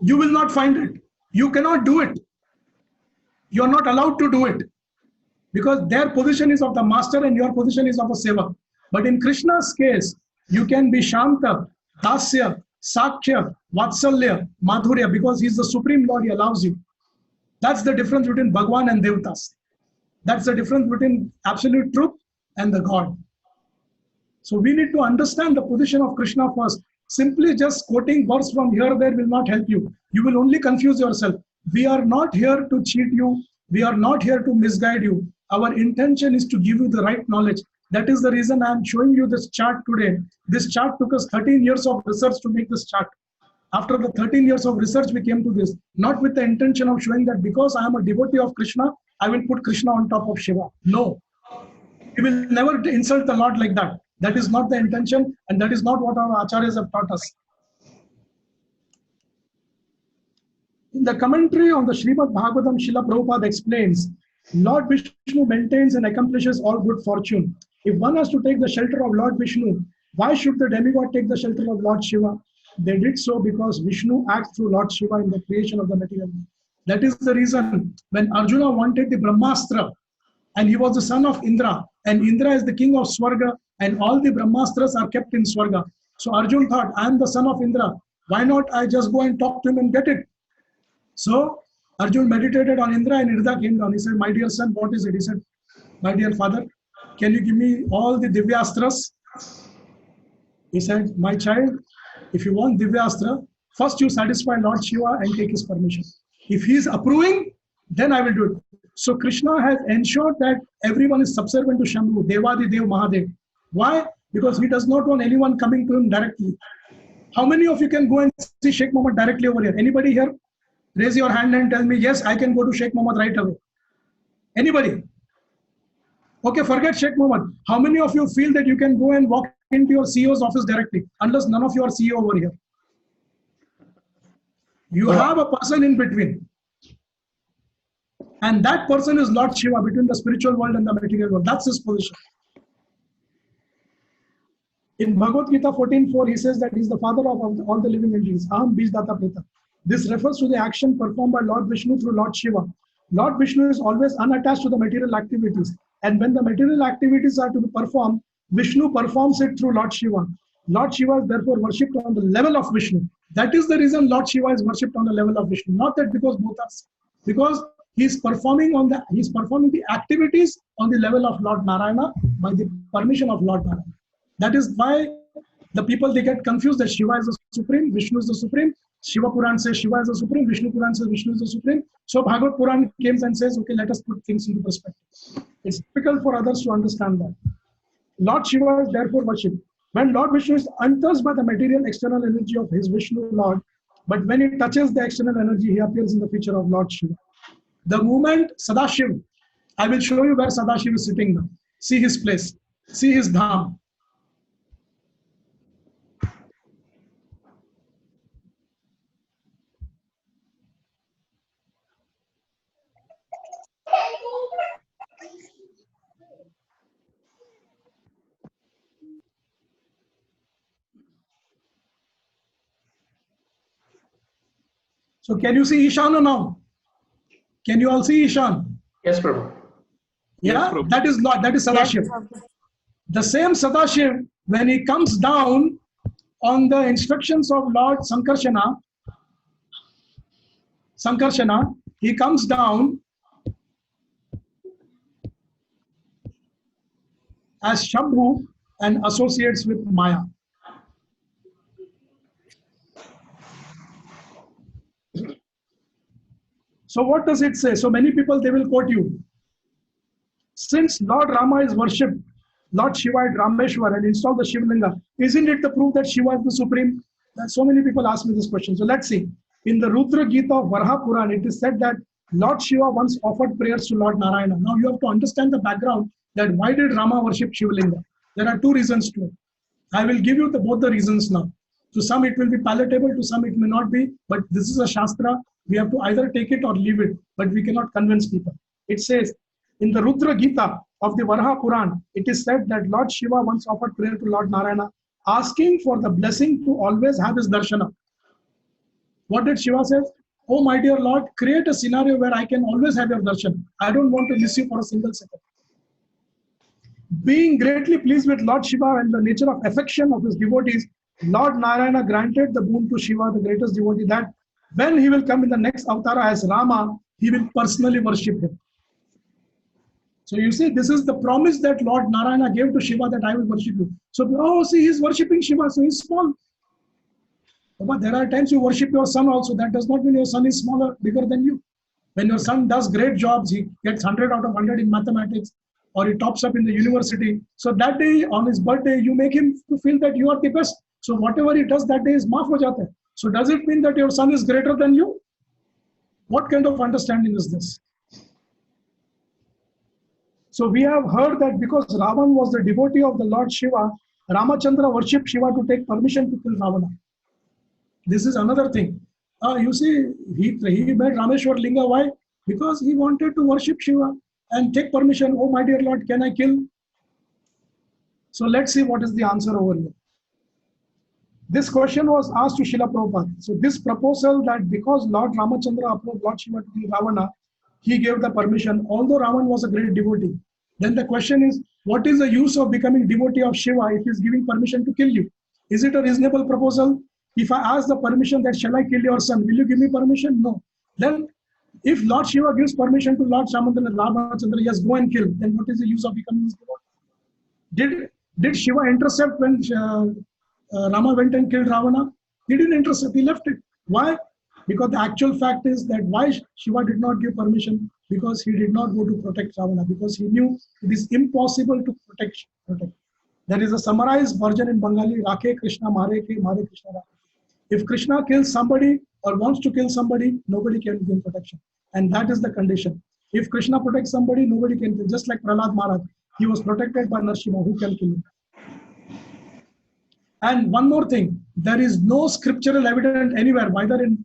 You will not find it. You cannot do it. You are not allowed to do it, because their position is of the master and your position is of a seva. But in Krishna's case, you can be Shanta, Dasya, Sakya, Vatsalya, Madhurya, because he's the Supreme Lord, he allows you. That's the difference between Bhagwan and Devatas. That's the difference between absolute truth and the God. So we need to understand the position of Krishna first. Simply just quoting verse from here or there will not help you. You will only confuse yourself. We are not here to cheat you. We are not here to misguide you. Our intention is to give you the right knowledge. That is the reason I am showing you this chart today. This chart took us 13 years of research to make this chart. After the 13 years of research, we came to this, not with the intention of showing that because I am a devotee of Krishna, I will put Krishna on top of Shiva. No, we will never insult the Lord like that. That is not the intention, and that is not what our acharyas have taught us. In the commentary on the Srimad Bhagavatam, Srila Prabhupada explains, Lord Vishnu maintains and accomplishes all good fortune. If one has to take the shelter of Lord Vishnu, why should the demigod take the shelter of Lord Shiva? They did so because Vishnu acts through Lord Shiva in the creation of the material world. That is the reason when Arjuna wanted the Brahmastra, and he was the son of Indra, and Indra is the king of Swarga, and all the Brahmastras are kept in Swarga. So Arjuna thought, I am the son of Indra. Why not I just go and talk to him and get it? So Arjuna meditated on Indra, and Indra came down. He said, my dear son, what is it? He said, my dear father, can you give me all the Divyastras? He said, my child, if you want Divyastra, first you satisfy Lord Shiva and take his permission. If he is approving, then I will do it. So Krishna has ensured that everyone is subservient to Shambhu, Devadi Dev Mahadev. Why? Because he does not want anyone coming to him directly. How many of you can go and see Sheikh Mohammed directly over here? Anybody here? Raise your hand and tell me, yes, I can go to Sheikh Mohammed right away. Anybody? Okay, forget Sheikh Mohammed. How many of you feel that you can go and walk into your CEO's office directly, unless none of you are CEO over here? You have a person in between. And that person is Lord Shiva, between the spiritual world and the material world. That's his position. In Bhagavad Gita 14:4, he says that he is the father of all the living entities. Aham Bij Data Preta. This refers to the action performed by Lord Vishnu through Lord Shiva. Lord Vishnu is always unattached to the material activities. And when the material activities are to be performed, Vishnu performs it through Lord Shiva. Lord Shiva is therefore worshipped on the level of Vishnu. That is the reason Lord Shiva is worshipped on the level of Vishnu. Not that because both are, because he's performing the activities on the level of Lord Narayana by the permission of Lord Narayana. That is why the people, they get confused that Shiva is the supreme, Vishnu is the supreme. Shiva Puran says Shiva is the supreme, Vishnu Puran says Vishnu is the supreme. So Bhagavad Puran comes and says, okay, let us put things into perspective. It's difficult for others to understand that. Lord Shiva is therefore worshipped. When Lord Vishnu is untouched by the material external energy of his Vishnu Lord, but when he touches the external energy, he appears in the feature of Lord Shiva. The moment Sadashiv, I will show you where Sadashiv is sitting now. See his place, see his dham. So can you see Ishana now? Can you all see Ishan? Yes, Prabhu. Yeah, Yes, Prabhu. that is Lord, that is Sadashiv. The same Sadashiv, when he comes down on the instructions of Lord Sankarshana, he comes down as Shambhu and associates with Maya. So what does it say? So many people, they will quote you. Since Lord Rama is worshipped, Lord Shiva at Rameshwar and installed the Shivlinga, isn't it the proof that Shiva is the supreme? So many people ask me this question. So let's see. In the Rudra Gita of Varaha Puran, it is said that Lord Shiva once offered prayers to Lord Narayana. Now you have to understand the background that why did Rama worship Shivlinga? There are two reasons to it. I will give you both the reasons now. To some it will be palatable, to some it may not be, but this is a Shastra. We have to either take it or leave it, but we cannot convince people. It says, in the Rudra Gita of the Varaha Puran, it is said that Lord Shiva once offered prayer to Lord Narayana, asking for the blessing to always have his darshana. What did Shiva say? Oh my dear Lord, create a scenario where I can always have your darshan. I don't want to miss you for a single second. Being greatly pleased with Lord Shiva and the nature of affection of his devotees, Lord Narayana granted the boon to Shiva, the greatest devotee, that when he will come in the next avatara as Rama, he will personally worship him. So you see, this is the promise that Lord Narayana gave to Shiva, that I will worship you. So, oh, see, he's worshipping Shiva, so he's small. But there are times you worship your son also. That does not mean your son is smaller, bigger than you. When your son does great jobs, he gets 100 out of 100 in mathematics, or he tops up in the university. So that day, on his birthday, you make him to feel that you are the best. So whatever he does that day is maaf ho jata hai. So does it mean that your son is greater than you? What kind of understanding is this? So we have heard that because Ravan was the devotee of the Lord Shiva, Ramachandra worshipped Shiva to take permission to kill Ravana. This is another thing. You see, he made Rameshwar Linga. Why? Because he wanted to worship Shiva and take permission. Oh, my dear Lord, can I kill? So let's see what is the answer over here. This question was asked to Srila Prabhupada. So this proposal that because Lord Ramachandra approved Lord Shiva to kill Ravana, he gave the permission, although Ravan was a great devotee. Then the question is, what is the use of becoming devotee of Shiva if he is giving permission to kill you? Is it a reasonable proposal? If I ask the permission that shall I kill your son, will you give me permission? No. Then if Lord Shiva gives permission to Lord Ramachandra, yes, go and kill, then what is the use of becoming his devotee? Did Shiva intercept when Rama went and killed Ravana? He didn't intercept, he left it. Why? Because the actual fact is that why Shiva did not give permission? Because he did not go to protect Ravana, because he knew it is impossible to protect. There is a summarized version in Bengali, Rakhe Krishna Mare Ke, Mare Krishna Rakhe. If Krishna kills somebody or wants to kill somebody, nobody can give protection. And that is the condition. If Krishna protects somebody, nobody can kill. Just like Prahlad Maharaj, he was protected by Narsimha, who can kill him? And one more thing, there is no scriptural evidence anywhere, whether in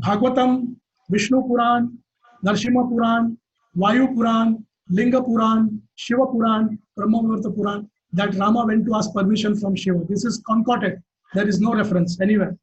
Bhagavatam, Vishnu Puran, Narsimha Puran, Vayu Puran, Linga Puran, Shiva Puran, Brahmavarta Puran, that Rama went to ask permission from Shiva. This is concocted. There is no reference anywhere.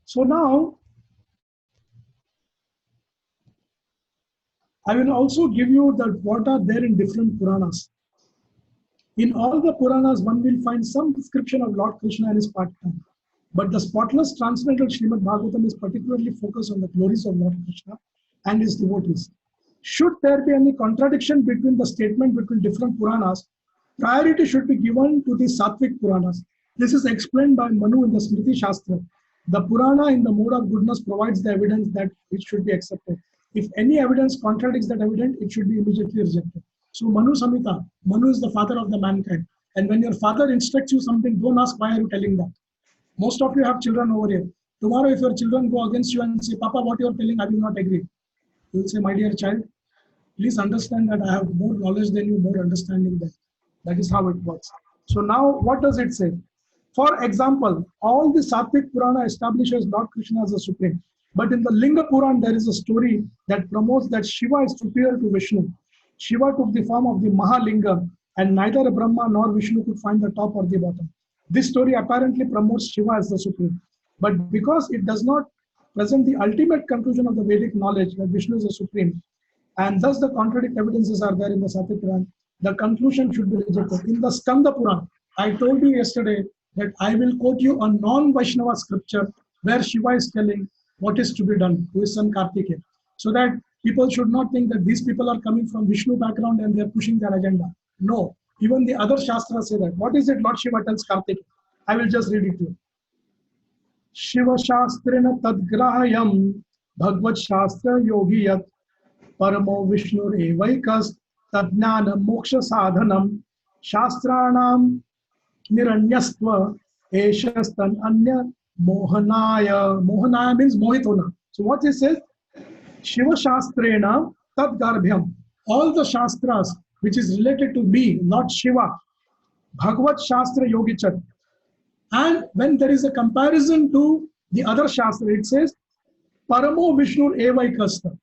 So now, I will also give you that what are there in different Puranas. In all the Puranas, one will find some description of Lord Krishna and his part-time. But the spotless transcendental Srimad Bhagavatam is particularly focused on the glories of Lord Krishna and his devotees. Should there be any contradiction between the statement between different Puranas, priority should be given to the Sattvic Puranas. This is explained by Manu in the Smriti Shastra. The Purana in the mode of goodness provides the evidence that it should be accepted. If any evidence contradicts that evidence, it should be immediately rejected. So Manu Samhita, Manu is the father of the mankind. And when your father instructs you something, don't ask why are you telling that. Most of you have children over here. Tomorrow if your children go against you and say, Papa, what you are telling, I will not agree. You will say, my dear child, please understand that I have more knowledge than you, more understanding than you. That is how it works. So now what does it say? For example, all the Sattvic Purana establishes Lord Krishna as the supreme. But in the Linga Puran, there is a story that promotes that Shiva is superior to Vishnu. Shiva took the form of the Mahalinga, and neither Brahma nor Vishnu could find the top or the bottom. This story apparently promotes Shiva as the supreme. But because it does not present the ultimate conclusion of the Vedic knowledge that Vishnu is the supreme, and thus the contradictory evidences are there in the Sattvic Puran, the conclusion should be rejected. In the Skanda Puran, I told you yesterday that I will quote you a non-Vaishnava scripture where Shiva is telling what is to be done to his son Kartikeya, so that people should not think that these people are coming from Vishnu background and they are pushing their agenda. No, even the other Shastras say that. What is it Lord Shiva tells Kartikeya? I will just read it to you. Shiva Shastrena Tadgrahayam Bhagavad Shastra Yogiyat Paramo Vishnu Evaikas Tadnana Moksha Sadhanam Shastranam Niranyastva Eshastan Anya Mohanaya. Mohanaya means mohit hona. So what he says, Shiva Shastrena Tad Garbhyam. All the Shastras which is related to me, not Shiva, Bhagavad Shastra Yogichat. And when there is a comparison to the other Shastra, it says, Paramo Vishnu Evaikasta.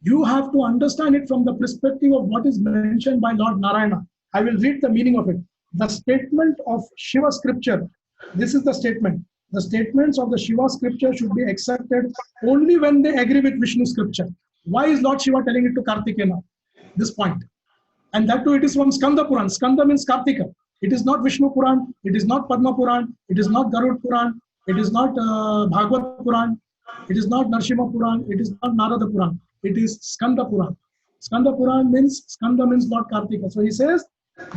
You have to understand it from the perspective of what is mentioned by Lord Narayana. I will read the meaning of it. The statement of Shiva scripture, this is the statement. The statements of the Shiva scripture should be accepted only when they agree with Vishnu scripture. Why is Lord Shiva telling it to Kartikeya? This point. And that too, it is from Skanda Puran. Skanda means Kartika. It is not Vishnu Puran. It is not Padma Puran. It is not Garud Puran. It is not Bhagavad Puran. It is not Narsimha Puran. It is not Narada Puran. It is Skanda Puran. Skanda Puran means, Skanda means Lord Kartika. So he says,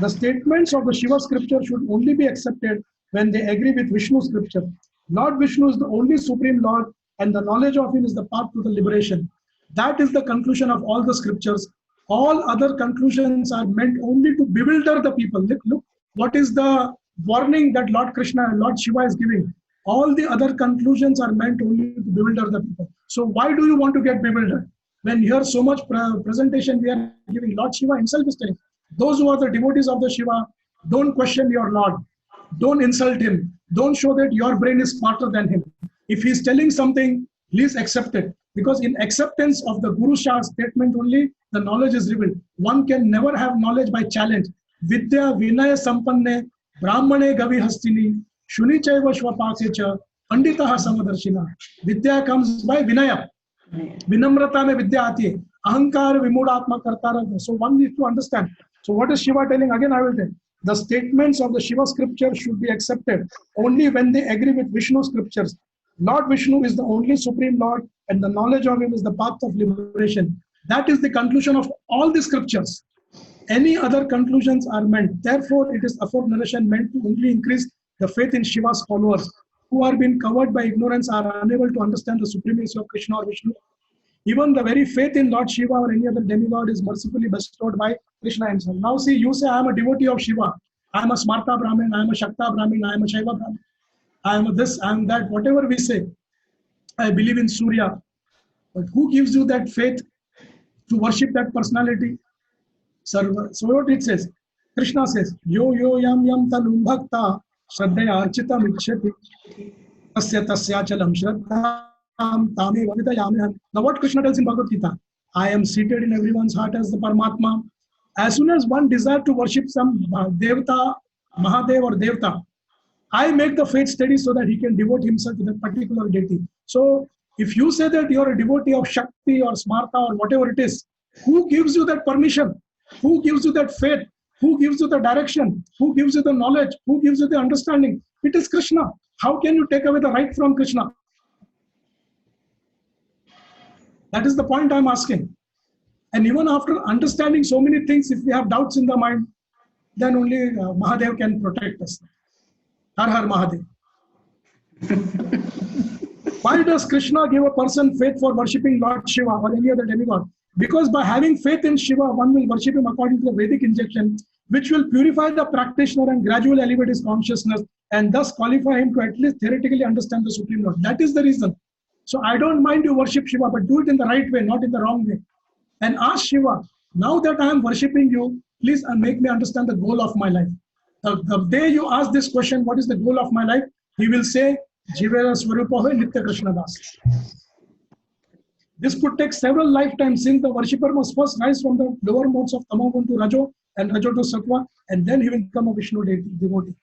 the statements of the Shiva scripture should only be accepted when they agree with Vishnu scripture. Lord Vishnu is the only supreme Lord, and the knowledge of him is the path to the liberation. That is the conclusion of all the scriptures. All other conclusions are meant only to bewilder the people. Look, what is the warning that Lord Krishna and Lord Shiva is giving? All the other conclusions are meant only to bewilder the people. So why do you want to get bewildered? When here so much presentation we are giving, Lord Shiva himself is telling, those who are the devotees of the Shiva, don't question your Lord. Don't insult him. Don't show that your brain is smarter than him. If he is telling something, please accept it. Because in acceptance of the Guru Shah statement only, the knowledge is revealed. One can never have knowledge by challenge. Vidya Vinaya Sampanne, Brahmane Gavi Hastini, Shuni Chaiva Shwapasecha, Panditaha Samadarshina. Vidya comes by Vinaya. Vinamrata mein Vidya aati hai. Ahankar Vimudatma Kartara. So one needs to understand. So what is Shiva telling? Again, I will tell. The statements of the Shiva scripture should be accepted only when they agree with Vishnu scriptures. Lord Vishnu is the only supreme Lord, and the knowledge of him is the path of liberation. That is the conclusion of all the scriptures. Any other conclusions are meant. Therefore, it is aforenarration meant to only increase the faith in Shiva's followers, who are being covered by ignorance, are unable to understand the supremacy of Krishna or Vishnu. Even the very faith in Lord Shiva or any other demigod is mercifully bestowed by Krishna himself. Now see, you say I am a devotee of Shiva, I am a Smarta Brahmin, I am a Shakta Brahmin, I am a Shaiva Brahmin, I am a this, I am that, whatever we say. I believe in Surya. But who gives you that faith to worship that personality? So what it says? Krishna says, Yo yo yam yam talum bhakta shraddhaya architam ikshati tasya tasya chalam shraddha. Now what Krishna tells in Bhagavad Gita, I am seated in everyone's heart as the Paramatma. As soon as one desires to worship some Devta, Mahadev or Devta, I make the faith steady so that he can devote himself to that particular deity. So if you say that you are a devotee of Shakti or Smarta or whatever it is, who gives you that permission? Who gives you that faith? Who gives you the direction? Who gives you the knowledge? Who gives you the understanding? It is Krishna. How can you take away the right from Krishna? That is the point I am asking. And even after understanding so many things, if we have doubts in the mind, then only Mahadev can protect us. Har Har Mahadev. Why does Krishna give a person faith for worshipping Lord Shiva or any other demigod? Because by having faith in Shiva, one will worship him according to the Vedic injection, which will purify the practitioner and gradually elevate his consciousness and thus qualify him to at least theoretically understand the Supreme Lord. That is the reason. So I don't mind you worship Shiva, but do it in the right way, not in the wrong way. And ask Shiva, now that I am worshipping you, please make me understand the goal of my life. The day you ask this question, what is the goal of my life? He will say, Jivera Swarupaho Nitya Krishna Das. This could take several lifetimes, since the worshipper must first rise from the lower modes of Tamagun to Rajo and Rajo to Sattva, and then he will become a Vishnu devotee.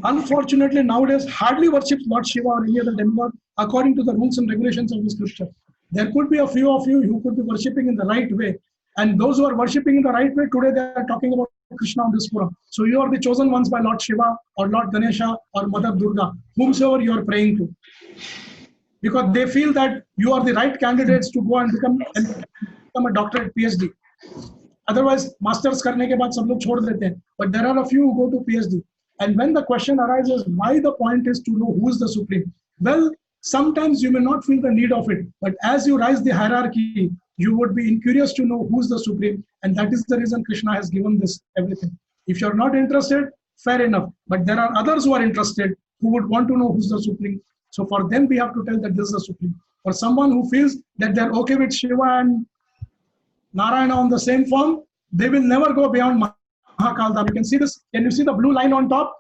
Unfortunately, nowadays hardly worships Lord Shiva or any other demigod according to the rules and regulations of the scripture. There could be a few of you who could be worshipping in the right way. And those who are worshipping in the right way, today they are talking about Krishna on this forum. So you are the chosen ones by Lord Shiva or Lord Ganesha or Mother Durga, whomsoever you are praying to. Because they feel that you are the right candidates to go and become a doctorate, PhD. Otherwise, masters karne ke baad sab log chhod dete hain. But there are a few who go to PhD. And when the question arises, why the point is to know who is the Supreme? Well, sometimes you may not feel the need of it. But as you rise the hierarchy, you would be curious to know who is the Supreme. And that is the reason Krishna has given this everything. If you are not interested, fair enough. But there are others who are interested, who would want to know who is the Supreme. So for them, we have to tell that this is the Supreme. For someone who feels that they're okay with Shiva and Narayana on the same form, they will never go beyond Mahakal. You can see this. Can you see the blue line on top?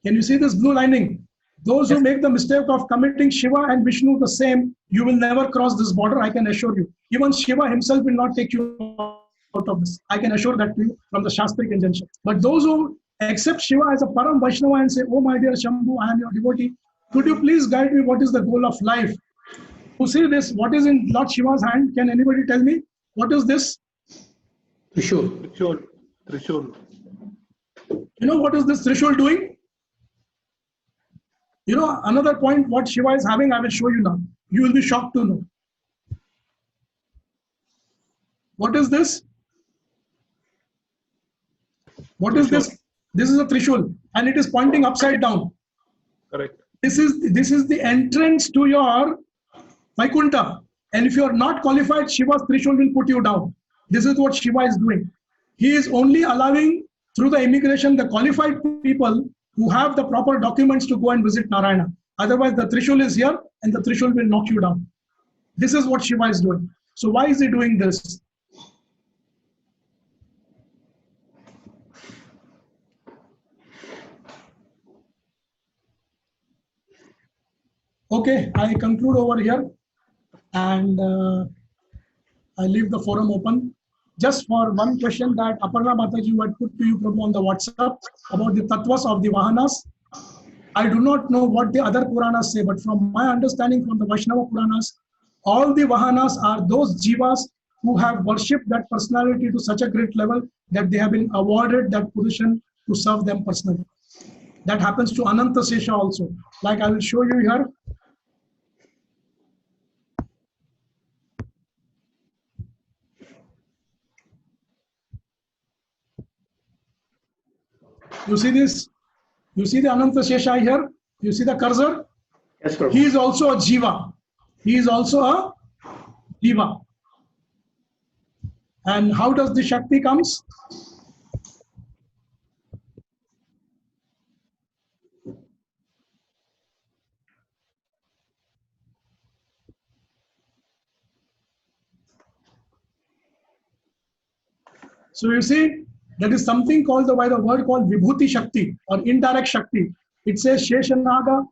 Can you see this blue lining? Those who make the mistake of committing Shiva and Vishnu the same, you will never cross this border, I can assure you. Even Shiva himself will not take you out of this. I can assure that to you from the Shastric injunction. But those who accept Shiva as a Param Vaishnava and say, oh my dear Shambhu, I am your devotee, could you please guide me what is the goal of life? You see this, what is in Lord Shiva's hand? Can anybody tell me? What is this? Trishul. Trishul. You know what is this Trishul doing? You know, another point what Shiva is having, I will show you now. You will be shocked to know. What is this? What is this? This is a Trishul and it is pointing upside down. Correct. This is the entrance to your Vaikuntha. And if you are not qualified, Shiva's Trishul will put you down. This is what Shiva is doing. He is only allowing through the immigration the qualified people who have the proper documents to go and visit Narayana. Otherwise, the Trishul is here and the Trishul will knock you down. This is what Shiva is doing. So why is he doing this? Okay, I conclude over here and I leave the forum open. Just for one question that Aparna Mataji had put to you Prabhu on the WhatsApp about the tattvas of the Vahanas. I do not know what the other Puranas say, but from my understanding from the Vaishnava Puranas, all the Vahanas are those jivas who have worshipped that personality to such a great level that they have been awarded that position to serve them personally. That happens to Ananta Sesha also. Like I will show you here. You see this? You see the Ananta Sheshai here? You see the cursor? Yes, Prabhu. He is also a Jiva. He is also a Jiva. And how does the Shakti comes? So you see, that is something called by the word called Vibhuti Shakti or indirect Shakti. It says Sheshanaga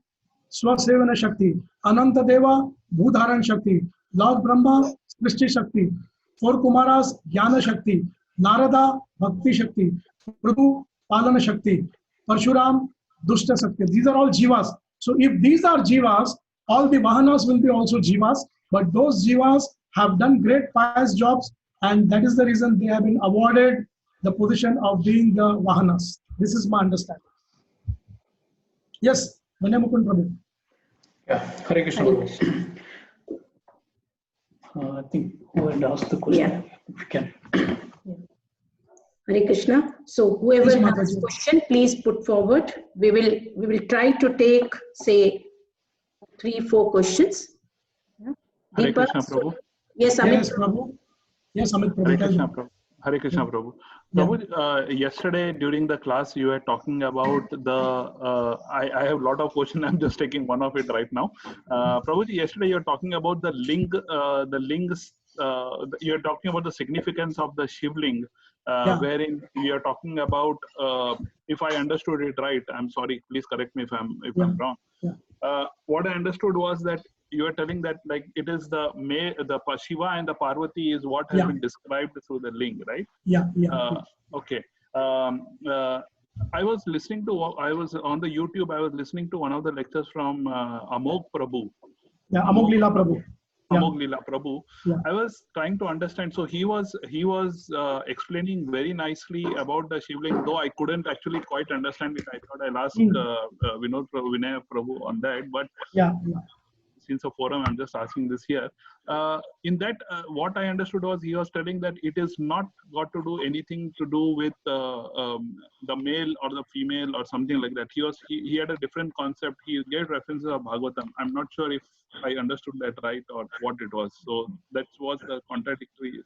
Swasevana Shakti, Ananta Deva Bhudharan Shakti, Lord Brahma Srishti Shakti, four Kumaras Jnana Shakti, Narada Bhakti Shakti, Prabhu Palana Shakti, Parshuram Dushta Shakti. These are all Jivas. So if these are Jivas, all the Vahanas will be also Jivas, but those Jivas have done great pious jobs and that is the reason they have been awarded the position of being the Vahanas. This is my understanding. Yes, Vinay Mukund Prabhu. Yeah, Hare Krishna. Hare Prabhu. I think who had asked the question? Yeah. If you can. Hare Krishna. So whoever Yes, has Mataji. question, please put forward. We will try to take, say, 3-4 questions. Hare Deepa, Krishna Prabhu. yes, Amit. Yes, Prabhu. Yes, Amit Prabhu. Hare Tell Krishna me. Prabhu. Hare Krishna Prabhu. Yeah. Prabhu, yesterday during the class you were talking about the. I have a lot of questions. I'm just taking one of it right now. Prabhu, yesterday you were talking about the ling. The lings. You are talking about the significance of the Shivling, Yeah. wherein you are talking about. If I understood it right, I'm sorry. Please correct me if I'm Yeah. wrong. Yeah. What I understood was that you are telling that like it is the Shiva and the Parvati is what has Yeah. been described through the ling, right? Yeah, yeah. Okay. I was listening to. I was on the YouTube. I was listening to one of the lectures from Amog Prabhu. Yeah, Amog Leela Prabhu. Yeah. Amog Leela Prabhu. Yeah. I was trying to understand. So he was explaining very nicely about the Shivling, though I couldn't actually quite understand it. I thought I'll ask Vinay Prabhu on that, but Yeah, yeah. since a forum, I'm just asking this here. In that, what I understood was he was telling that it is not got to do anything to do with the male or the female or something like that. He had a different concept. He gave references of Bhagavatam. I'm not sure if I understood that right or what it was. So that was the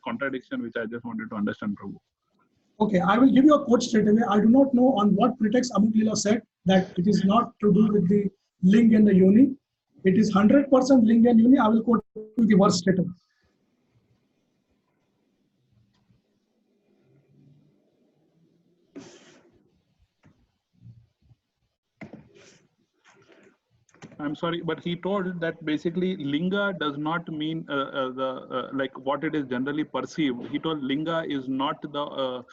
contradiction which I just wanted to understand, Prabhu. Okay, I will give you a quote straight away. I do not know on what pretext Amuk Leela said that it is not to do with the Ling and the Yoni. It is 100% Ling and Yoni. I will quote the verse straight away. I'm sorry, but he told that basically linga does not mean like what it is generally perceived. He told linga is not the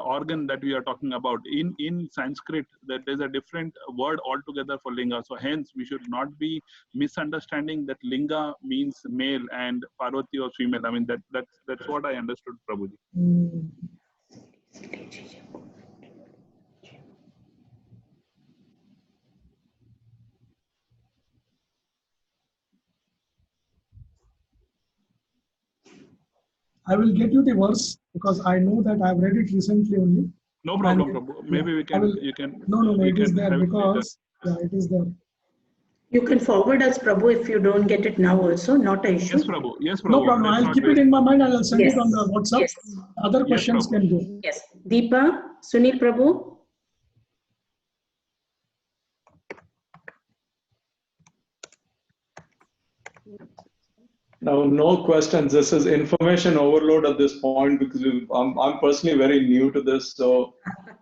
organ that we are talking about. In Sanskrit, that there's a different word altogether for linga. So hence, we should not be misunderstanding that linga means male and Parvati or female. I mean that's what I understood, Prabhuji. I will get you the verse because I know that I've read it recently only. No problem, Prabhu. Maybe we can. You can. No, it is there have it later. because it is there. You can forward us, Prabhu, if you don't get it now also, not an issue. Yes, Prabhu. Yes, Prabhu. No problem. I'll keep it in my mind and I'll send Yes. it on the WhatsApp. Yes. Other questions Prabhu. can go. Yes. Deepa, Sunil Prabhu. Now, no questions. This is information overload at this point because I'm personally very new to this. So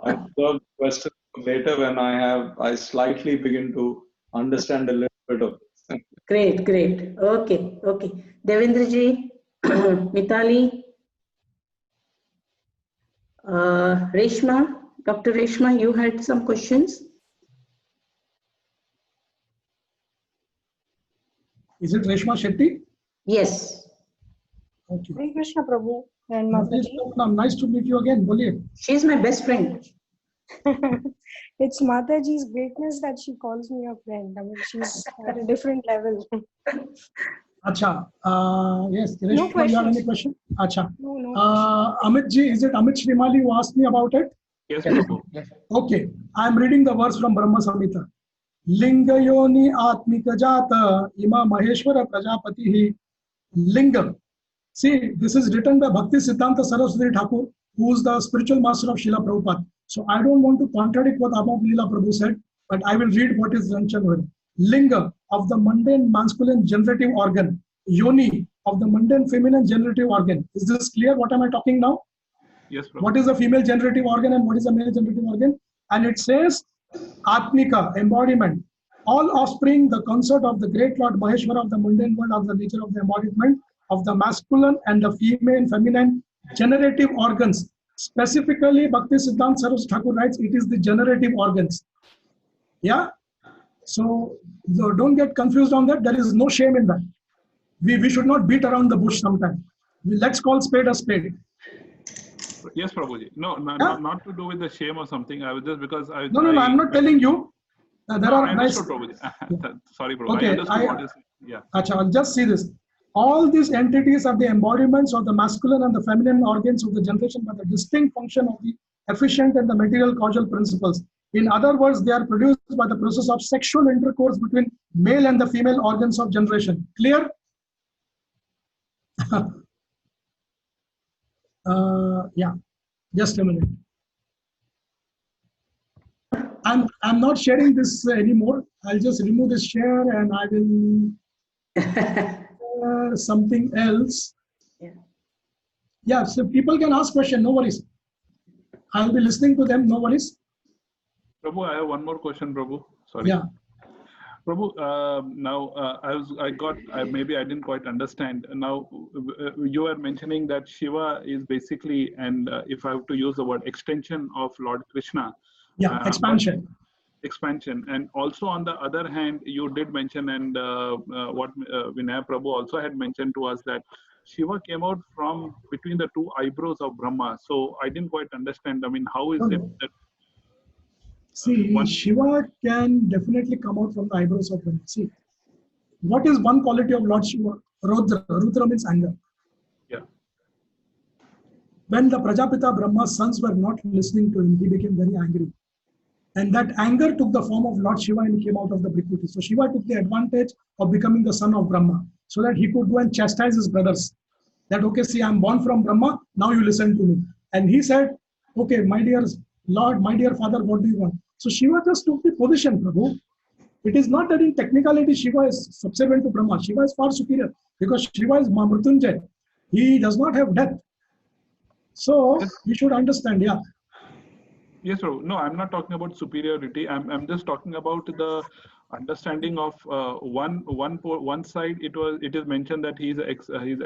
I'll reserve questions later when I slightly begin to understand a little bit of this. Great. Okay. Devendra ji, Mitali, Reshma, Dr. Reshma, you had some questions? Is it Reshma Shetty? Yes. Okay. Hare Krishna Prabhu and Mataji. Nice to meet you again. Boliye. She's my best friend. It's Mataji's greatness that she calls me a friend. I mean, she's at a different level. Acha. Yes, Reshma, No you have any questions. question? Acha. No. Amit ji, is it Amit Shrimali who asked me about it? Yes, Prabhu. Okay. I am reading the verse from Brahma Samhita. Lingayoni Atmika Jata Ima Maheshwara Prajapati Lingam. See, this is written by Bhakti Siddhanta Saraswati Thakur, who is the spiritual master of Srila Prabhupada. So I don't want to contradict what Abha Leela Prabhu said, but I will read what is mentioned here. Linga of the mundane masculine generative organ. Yoni of the mundane feminine generative organ. Is this clear? What am I talking now? Yes, Prabhu. What is the female generative organ and what is the male generative organ? And it says Atmika, embodiment. All offspring, the consort of the great Lord Maheshwara of the mundane world, of the nature of the embodiment of the masculine and the female, feminine generative organs. Specifically, Bhakti Siddhanta Saraswati Thakur writes, it is the generative organs. Yeah? So don't get confused on that. There is no shame in that. We should not beat around the bush sometimes. Let's call spade a spade. Yes, Prabhuji. No, not to do with the shame or something. I was just because I. No, I'm not telling you. There are I nice. understood, Prabhuji. Sorry, Prabhu. Okay, I understood what is. Yeah. Acha, I'll just see this. All these entities are the embodiments of the masculine and the feminine organs of the generation by the distinct function of the efficient and the material causal principles. In other words, they are produced by the process of sexual intercourse between male and the female organs of generation. Clear? Yeah, just a minute. I'm not sharing this anymore. I'll just remove this share and I will something else. Yeah, so people can ask question, no worries. I'll be listening to them, no worries. Prabhu, I have one more question, Prabhu. Sorry. Yeah. Prabhu, now maybe I didn't quite understand. Now you are mentioning that Shiva is basically, and if I have to use the word, extension of Lord Krishna. Yeah, expansion. Expansion. And also on the other hand, you did mention, and what Vinaya Prabhu also had mentioned to us, that Shiva came out from between the two eyebrows of Brahma. So I didn't quite understand. I mean, how is it that? See, Shiva can definitely come out from the eyebrows of Brahma. See, what is one quality of Lord Shiva? Rudra. Rudra means anger. Yeah. When the Prajapita Brahma's sons were not listening to him, he became very angry. And that anger took the form of Lord Shiva and he came out of the Brikuti. So Shiva took the advantage of becoming the son of Brahma so that he could go and chastise his brothers. That, okay, see, I'm born from Brahma, now you listen to me. And he said, okay, my dear Lord, my dear father, what do you want? So Shiva just took the position, Prabhu. It is not that in technicality Shiva is subservient to Brahma. Shiva is far superior because Shiva is Mrityunjay. He does not have death. So you should understand, yeah. Yes, sir. No, I'm not talking about superiority. I'm just talking about the understanding of one side. It is mentioned that he's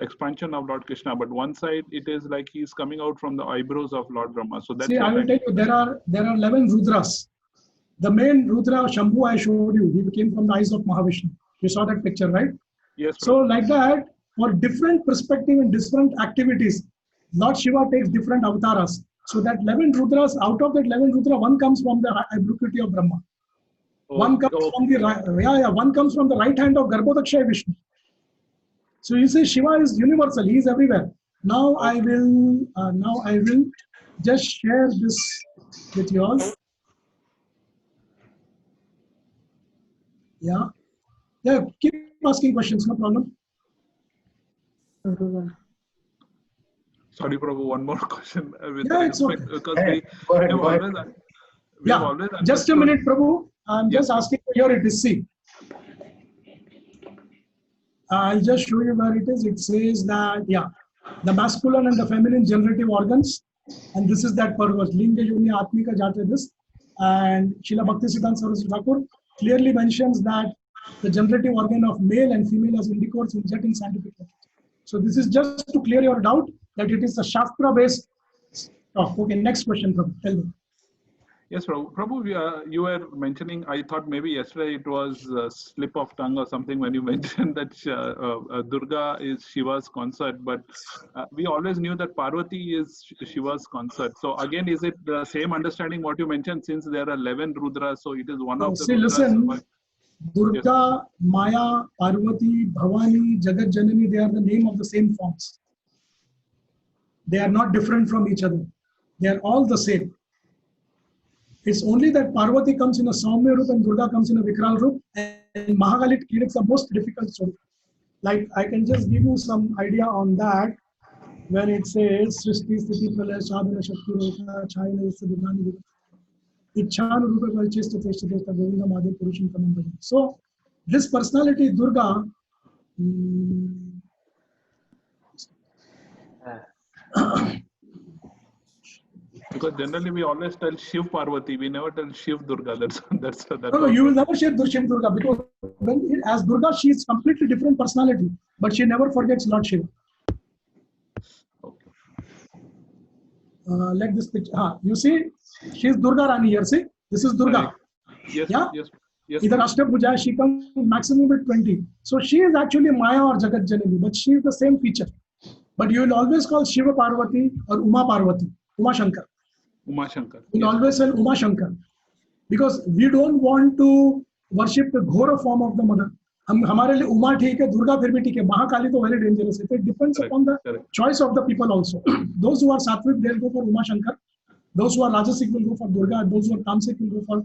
expansion of Lord Krishna, but one side it is like he's coming out from the eyebrows of Lord Brahma. So that's See, I will tell you, there are 11 Rudras. The main Rudra Shambhu I showed you, he came from the eyes of Mahavishnu. You saw that picture, right? Yes. So like that, for different perspective and different activities, Lord Shiva takes different avatars. So that 11 Rudras, out of that 11 Rudra, one comes from the ubiquity of Brahma. One comes from the one comes from the right hand of Garbhodakshay Vishnu. So you see, Shiva is universal; he is everywhere. Now I will just share this with you all. Yeah, keep asking questions, no problem. Sorry, Prabhu, one more question. With It's okay. Because we have always just a minute, Prabhu. I'm just asking for your it is. See, I'll just show you where it is. It says that, the masculine and the feminine generative organs. And this is that purpose. Linga Yoni Atmika Jate this. And Srila Bhaktisiddhanta Saraswati Thakur clearly mentions that the generative organ of male and female as intercourse in scientific literature. So this is just to clear your doubt that it is a Shastra based stuff. Okay, next question, Prabhu. Tell me. Yes, Prabhu, you were mentioning, I thought maybe yesterday it was a slip of tongue or something when you mentioned that Durga is Shiva's consort, but we always knew that Parvati is Shiva's consort. So again, is it the same understanding what you mentioned, since there are 11 Rudras, so it is one of the see, Rudras? Listen, Durga, yes. Maya, Parvati, Bhavani, Jagat Janani, they are the name of the same forms. They are not different from each other. They are all the same. It's only that Parvati comes in a Saumya Rup and Durga comes in a Vikral Rup, and Mahakali creates the most difficult story. Like, I can just give you some idea on that when it says Srishti Sthiti Pralaya Sadhana Shakti Rota Chayana Sadhana Ichhanu Rupa Valchista Teshta Teshta Govinda Madhu Purusham Kamambhajam. So this personality Durga because generally we always tell Shiv Parvati, we never tell Shiv Durga. That's no, you will never share Shiv Durga, because as Durga, she is completely different personality, but she never forgets Lord Shiva. Okay. Like this picture. You see, she is Durga Rani here. See, this is Durga. Yes, yeah? yes. Either Ashtapuja, she comes maximum with 20. So she is actually Maya or Jagat Janani, but she is the same feature. But you will always call Shiva Parvati or Uma Parvati, Uma Shankar. Uma Shankar. We will always say Uma Shankar, because we don't want to worship the Ghora form of the mother. हमारे लिए उमा ठीक है, दुर्गा फिर भी ठीक है, महाकाली तो very dangerous है. It depends upon the choice of the people also. Those who are sattvic, they'll go for Uma Shankar. Those who are rajasic will go for Durga. Those who are tamasic will go for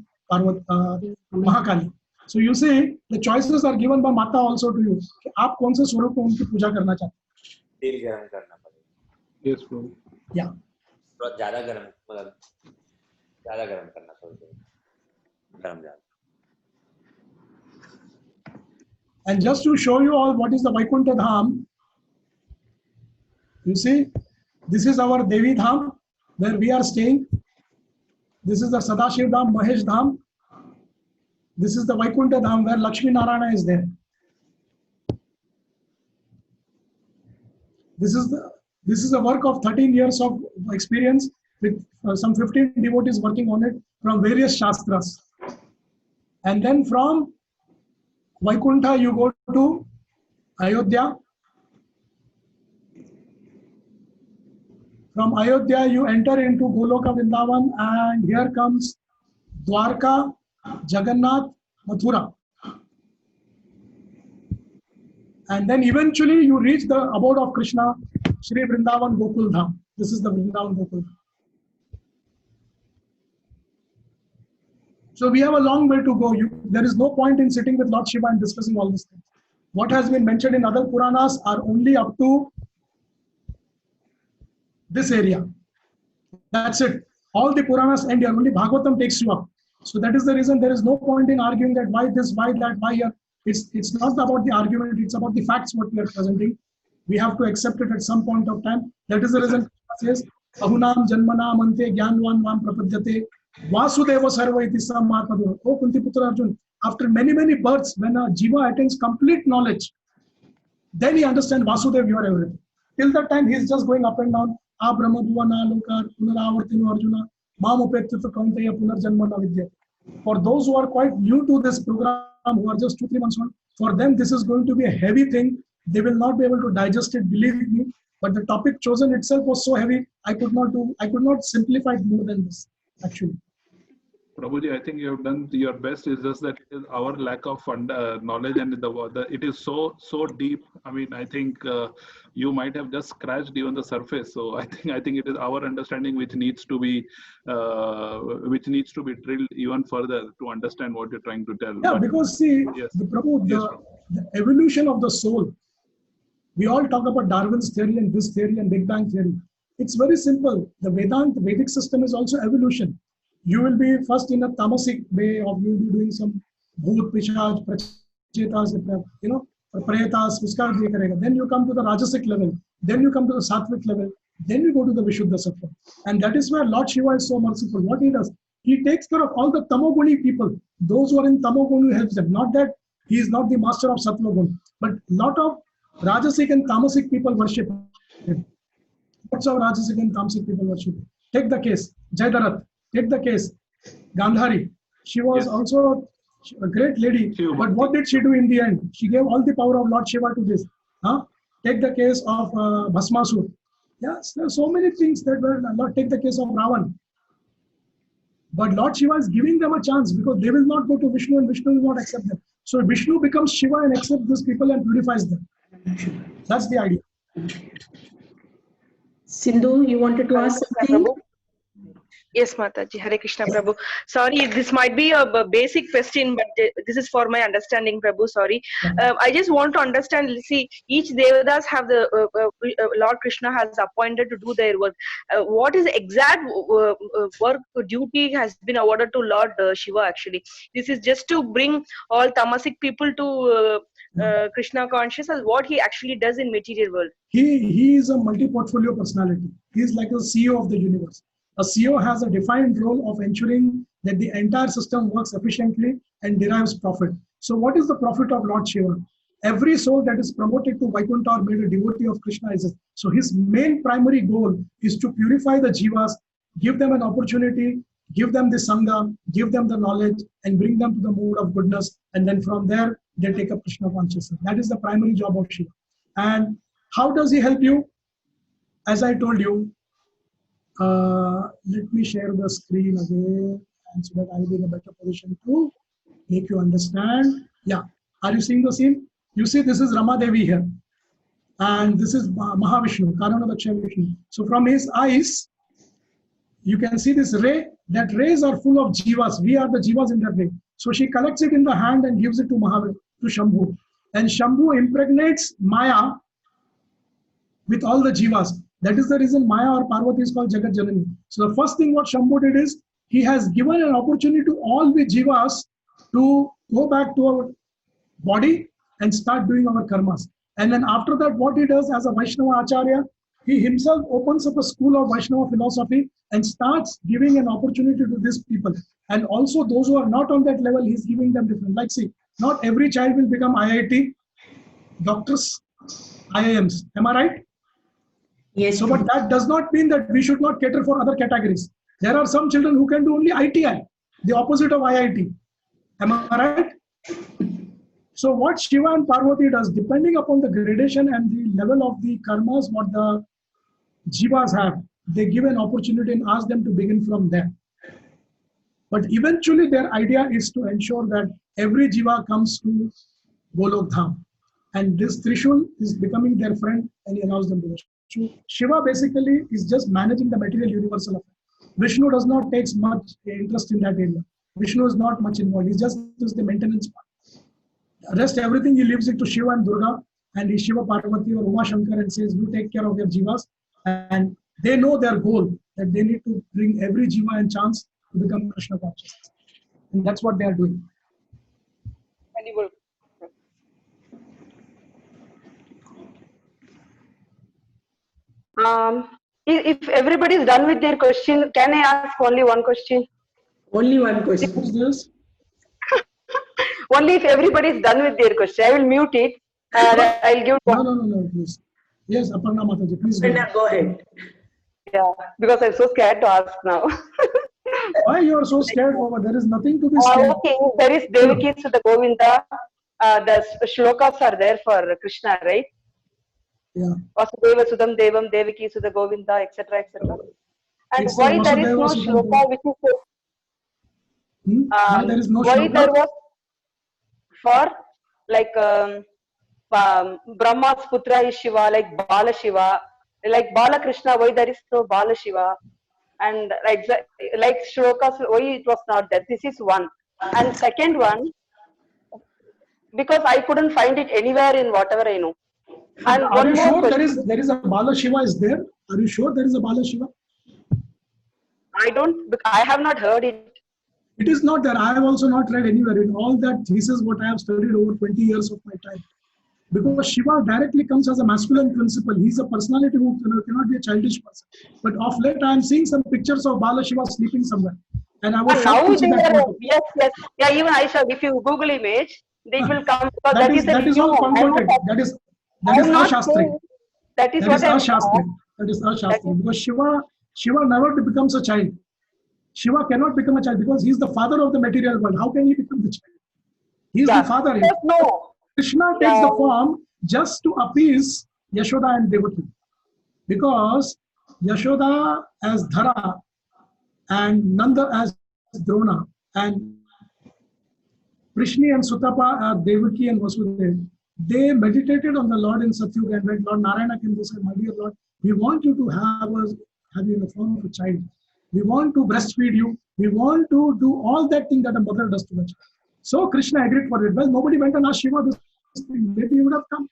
Mahakali. So you see, the choices are given by Mata also to you. कि आप कौन से स्वरूप में उनकी पूजा करना चाहते हैं? तेल गरम करना पड़ेगा. Yes, bro. Yeah. ज़्यादा गरम, मतलब ज़्यादा गरम करना पड़ेगा. गरम ज़्यादा. And just to show you all what is the Vaikuntha Dham, you see, this is our Devi Dham where we are staying. This is the Sadashiv Dham, Mahesh Dham. This is the Vaikuntha Dham where Lakshmi Narayana is there. This is a work of 13 years of experience with some 15 devotees working on it from various Shastras. And then from Vaikuntha, you go to Ayodhya. From Ayodhya, you enter into Goloka Vrindavan, and here comes Dwarka, Jagannath, Mathura. And then eventually you reach the abode of Krishna, Shri Vrindavan Gokul Dham. This is the Vrindavan Gokul Dham. So we have a long way to go. There is no point in sitting with Lord Shiva and discussing all these things. What has been mentioned in other Puranas are only up to this area. That's it. All the Puranas end here. Only Bhagavatam takes you up. So that is the reason there is no point in arguing that why this, why that, why here. It's not about the argument, it's about the facts what we are presenting. We have to accept it at some point of time. That is the reason it says, Ahunam Janmanam Ante Gyanvan Vam Prapadyate Vasudeva Sarva iti Samatmadura. Oh Kunti Putra Arjun, after many births, when a Jiva attains complete knowledge, then he understands Vasudeva, you are everything. Till that time, he is just going up and down. A Brahma Bhuvana Lokar Punaravartinu Arjuna Mamupetita Kaunteya Punarjanmana Vidya. For those who are quite new to this program, who are just 2-3 months old, for them this is going to be a heavy thing. They will not be able to digest it, believe me. But the topic chosen itself was so heavy, I could not simplify it more than this, actually. Prabhuji, I think you have done your best. It's just that it is our lack of knowledge, and it is so deep. I mean, I think you might have just scratched even the surface. So I think it is our understanding which needs to be drilled even further to understand what you're trying to tell. Yeah, but, because see, yes. the evolution of the soul. We all talk about Darwin's theory and this theory and Big Bang theory. It's very simple. The Vedic system is also evolution. You will be first in a tamasic way of you will be doing some bhoot, pishaj, prachetas, prayetas, viskar diya karega. Then you come to the rajasic level. Then you come to the sattvic level. Then you go to the Vishuddha Sattva. And that is where Lord Shiva is so merciful. What he does, he takes care of all the tamoguni people. Those who are in tamoguni, helps them. Not that he is not the master of sattva-gun, but lot of rajasic and tamasic people worship him. Lots of rajasic and tamasic people worship him. Take the case, Jayadarat. Take the case, Gandhari. She was also a great lady, but what did she do in the end? She gave all the power of Lord Shiva to this. Take the case of Bhasmasur. Yes, there are so many things that were not. Take the case of Ravan. But Lord Shiva is giving them a chance because they will not go to Vishnu and Vishnu will not accept them. So Vishnu becomes Shiva and accepts these people and purifies them. That's the idea. Sindhu, you wanted to ask something? Yes, Mataji. Hare Krishna, Prabhu. Sorry, this might be a basic question, but this is for my understanding, Prabhu. Sorry. I just want to understand, see, each Devadas have the, Lord Krishna has appointed to do their work. What is the exact work duty has been awarded to Lord Shiva, actually? This is just to bring all tamasic people to Krishna consciousness, what he actually does in material world. He is a multi-portfolio personality. He is like the CEO of the universe. A CEO has a defined role of ensuring that the entire system works efficiently and derives profit. So what is the profit of Lord Shiva? Every soul that is promoted to Vaikuntha or made a devotee of Krishna is so his main primary goal is to purify the jivas, give them an opportunity, give them the sangha, give them the knowledge, and bring them to the mood of goodness. And then from there, they take up Krishna consciousness. That is the primary job of Shiva. And how does he help you? As I told you, let me share the screen again, and so that I will be in a better position to make you understand. Yeah, are you seeing the scene? You see, this is Rama Devi here, and this is Mahavishnu, Karanadaksha Vishnu. So from his eyes, you can see this ray. That rays are full of jivas. We are the jivas in that ray. So she collects it in the hand and gives it to Shambhu, and Shambhu impregnates Maya with all the jivas. That is the reason Maya or Parvati is called Jagat Janani. So the first thing what Shambhu did is, he has given an opportunity to all the jivas to go back to our body and start doing our karmas. And then after that, what he does as a Vaishnava Acharya, he himself opens up a school of Vaishnava philosophy and starts giving an opportunity to these people. And also those who are not on that level, he's giving them different. Like, see, not every child will become IIT, doctors, IIMs. Am I right? Yes. So, but that does not mean that we should not cater for other categories. There are some children who can do only ITI, the opposite of IIT. Am I right? So what Shiva and Parvati does, depending upon the gradation and the level of the karmas, what the jivas have, they give an opportunity and ask them to begin from there. But eventually their idea is to ensure that every jiva comes to Golok Dham. And this Trishul is becoming their friend and he allows them to worship. Shiva basically is just managing the material universal affair. Vishnu does not take much interest in that area. Vishnu is not much involved. He's just the maintenance part. Rest everything he leaves it to Shiva and Durga, and he Shiva Parvati or Uma Shankar and says, you take care of your jivas. And they know their goal, that they need to bring every jiva and chance to become Krishna conscious. And that's what they are doing. If everybody is done with their question, can I ask only one question? Only one question. What's this? Only if everybody is done with their question. I will mute it and I'll give. No, please. Yes, Aparna Mataji, please go ahead. Go ahead. Yeah, because I'm so scared to ask now. Why you are so scared, Baba? There is nothing to be scared. Okay, there is Devaki Sudha Govinda. The shlokas are there for Krishna, right? Yeah. Vasudeva Sudam Devam, Devaki Sudha Govinda, etc., etc. And It's why the there is Vasudeva no Sudam shloka Devam. which is Why there is no why shloka? there was for like Brahma's Putra is Shiva, like Bala Shiva, like Bala Krishna, why there is no Bala Shiva, and like shlokas, why it was not there. This is one. And second one, because I couldn't find it anywhere in whatever I know. And Are one you more sure question. there is a Bala Shiva is there? Are you sure there is a Bala Shiva? I have not heard it. It is not there. I have also not read anywhere. In all that thesis, what I have studied over 20 years of my time. Because Shiva directly comes as a masculine principle. He's a personality who cannot be a childish person. But of late, I am seeing some pictures of Bala Shiva sleeping somewhere. And I was shocked to see that photo. Yes. Yeah, even I saw, if you Google image, it will come. Because that is all converted. That is Ashastri. That is what I am Ashastri. That is Ashastri. Because Shiva never becomes a child. Shiva cannot become a child because he is the father of the material world. How can he become the child? He is the father. No. Krishna takes the form just to appease Yashoda and Devaki. Because Yashoda as Dhara and Nanda as Drona and Prishni and Sutapa are Devaki and Vasudeva. They meditated on the Lord in Satyuga, and when Lord Narayana came to say, my dear Lord, we want you to have you in the form of a child. We want to breastfeed you. We want to do all that thing that a mother does to a child. So Krishna agreed for it. Well, nobody went and asked Shiva this thing. Maybe he would have come.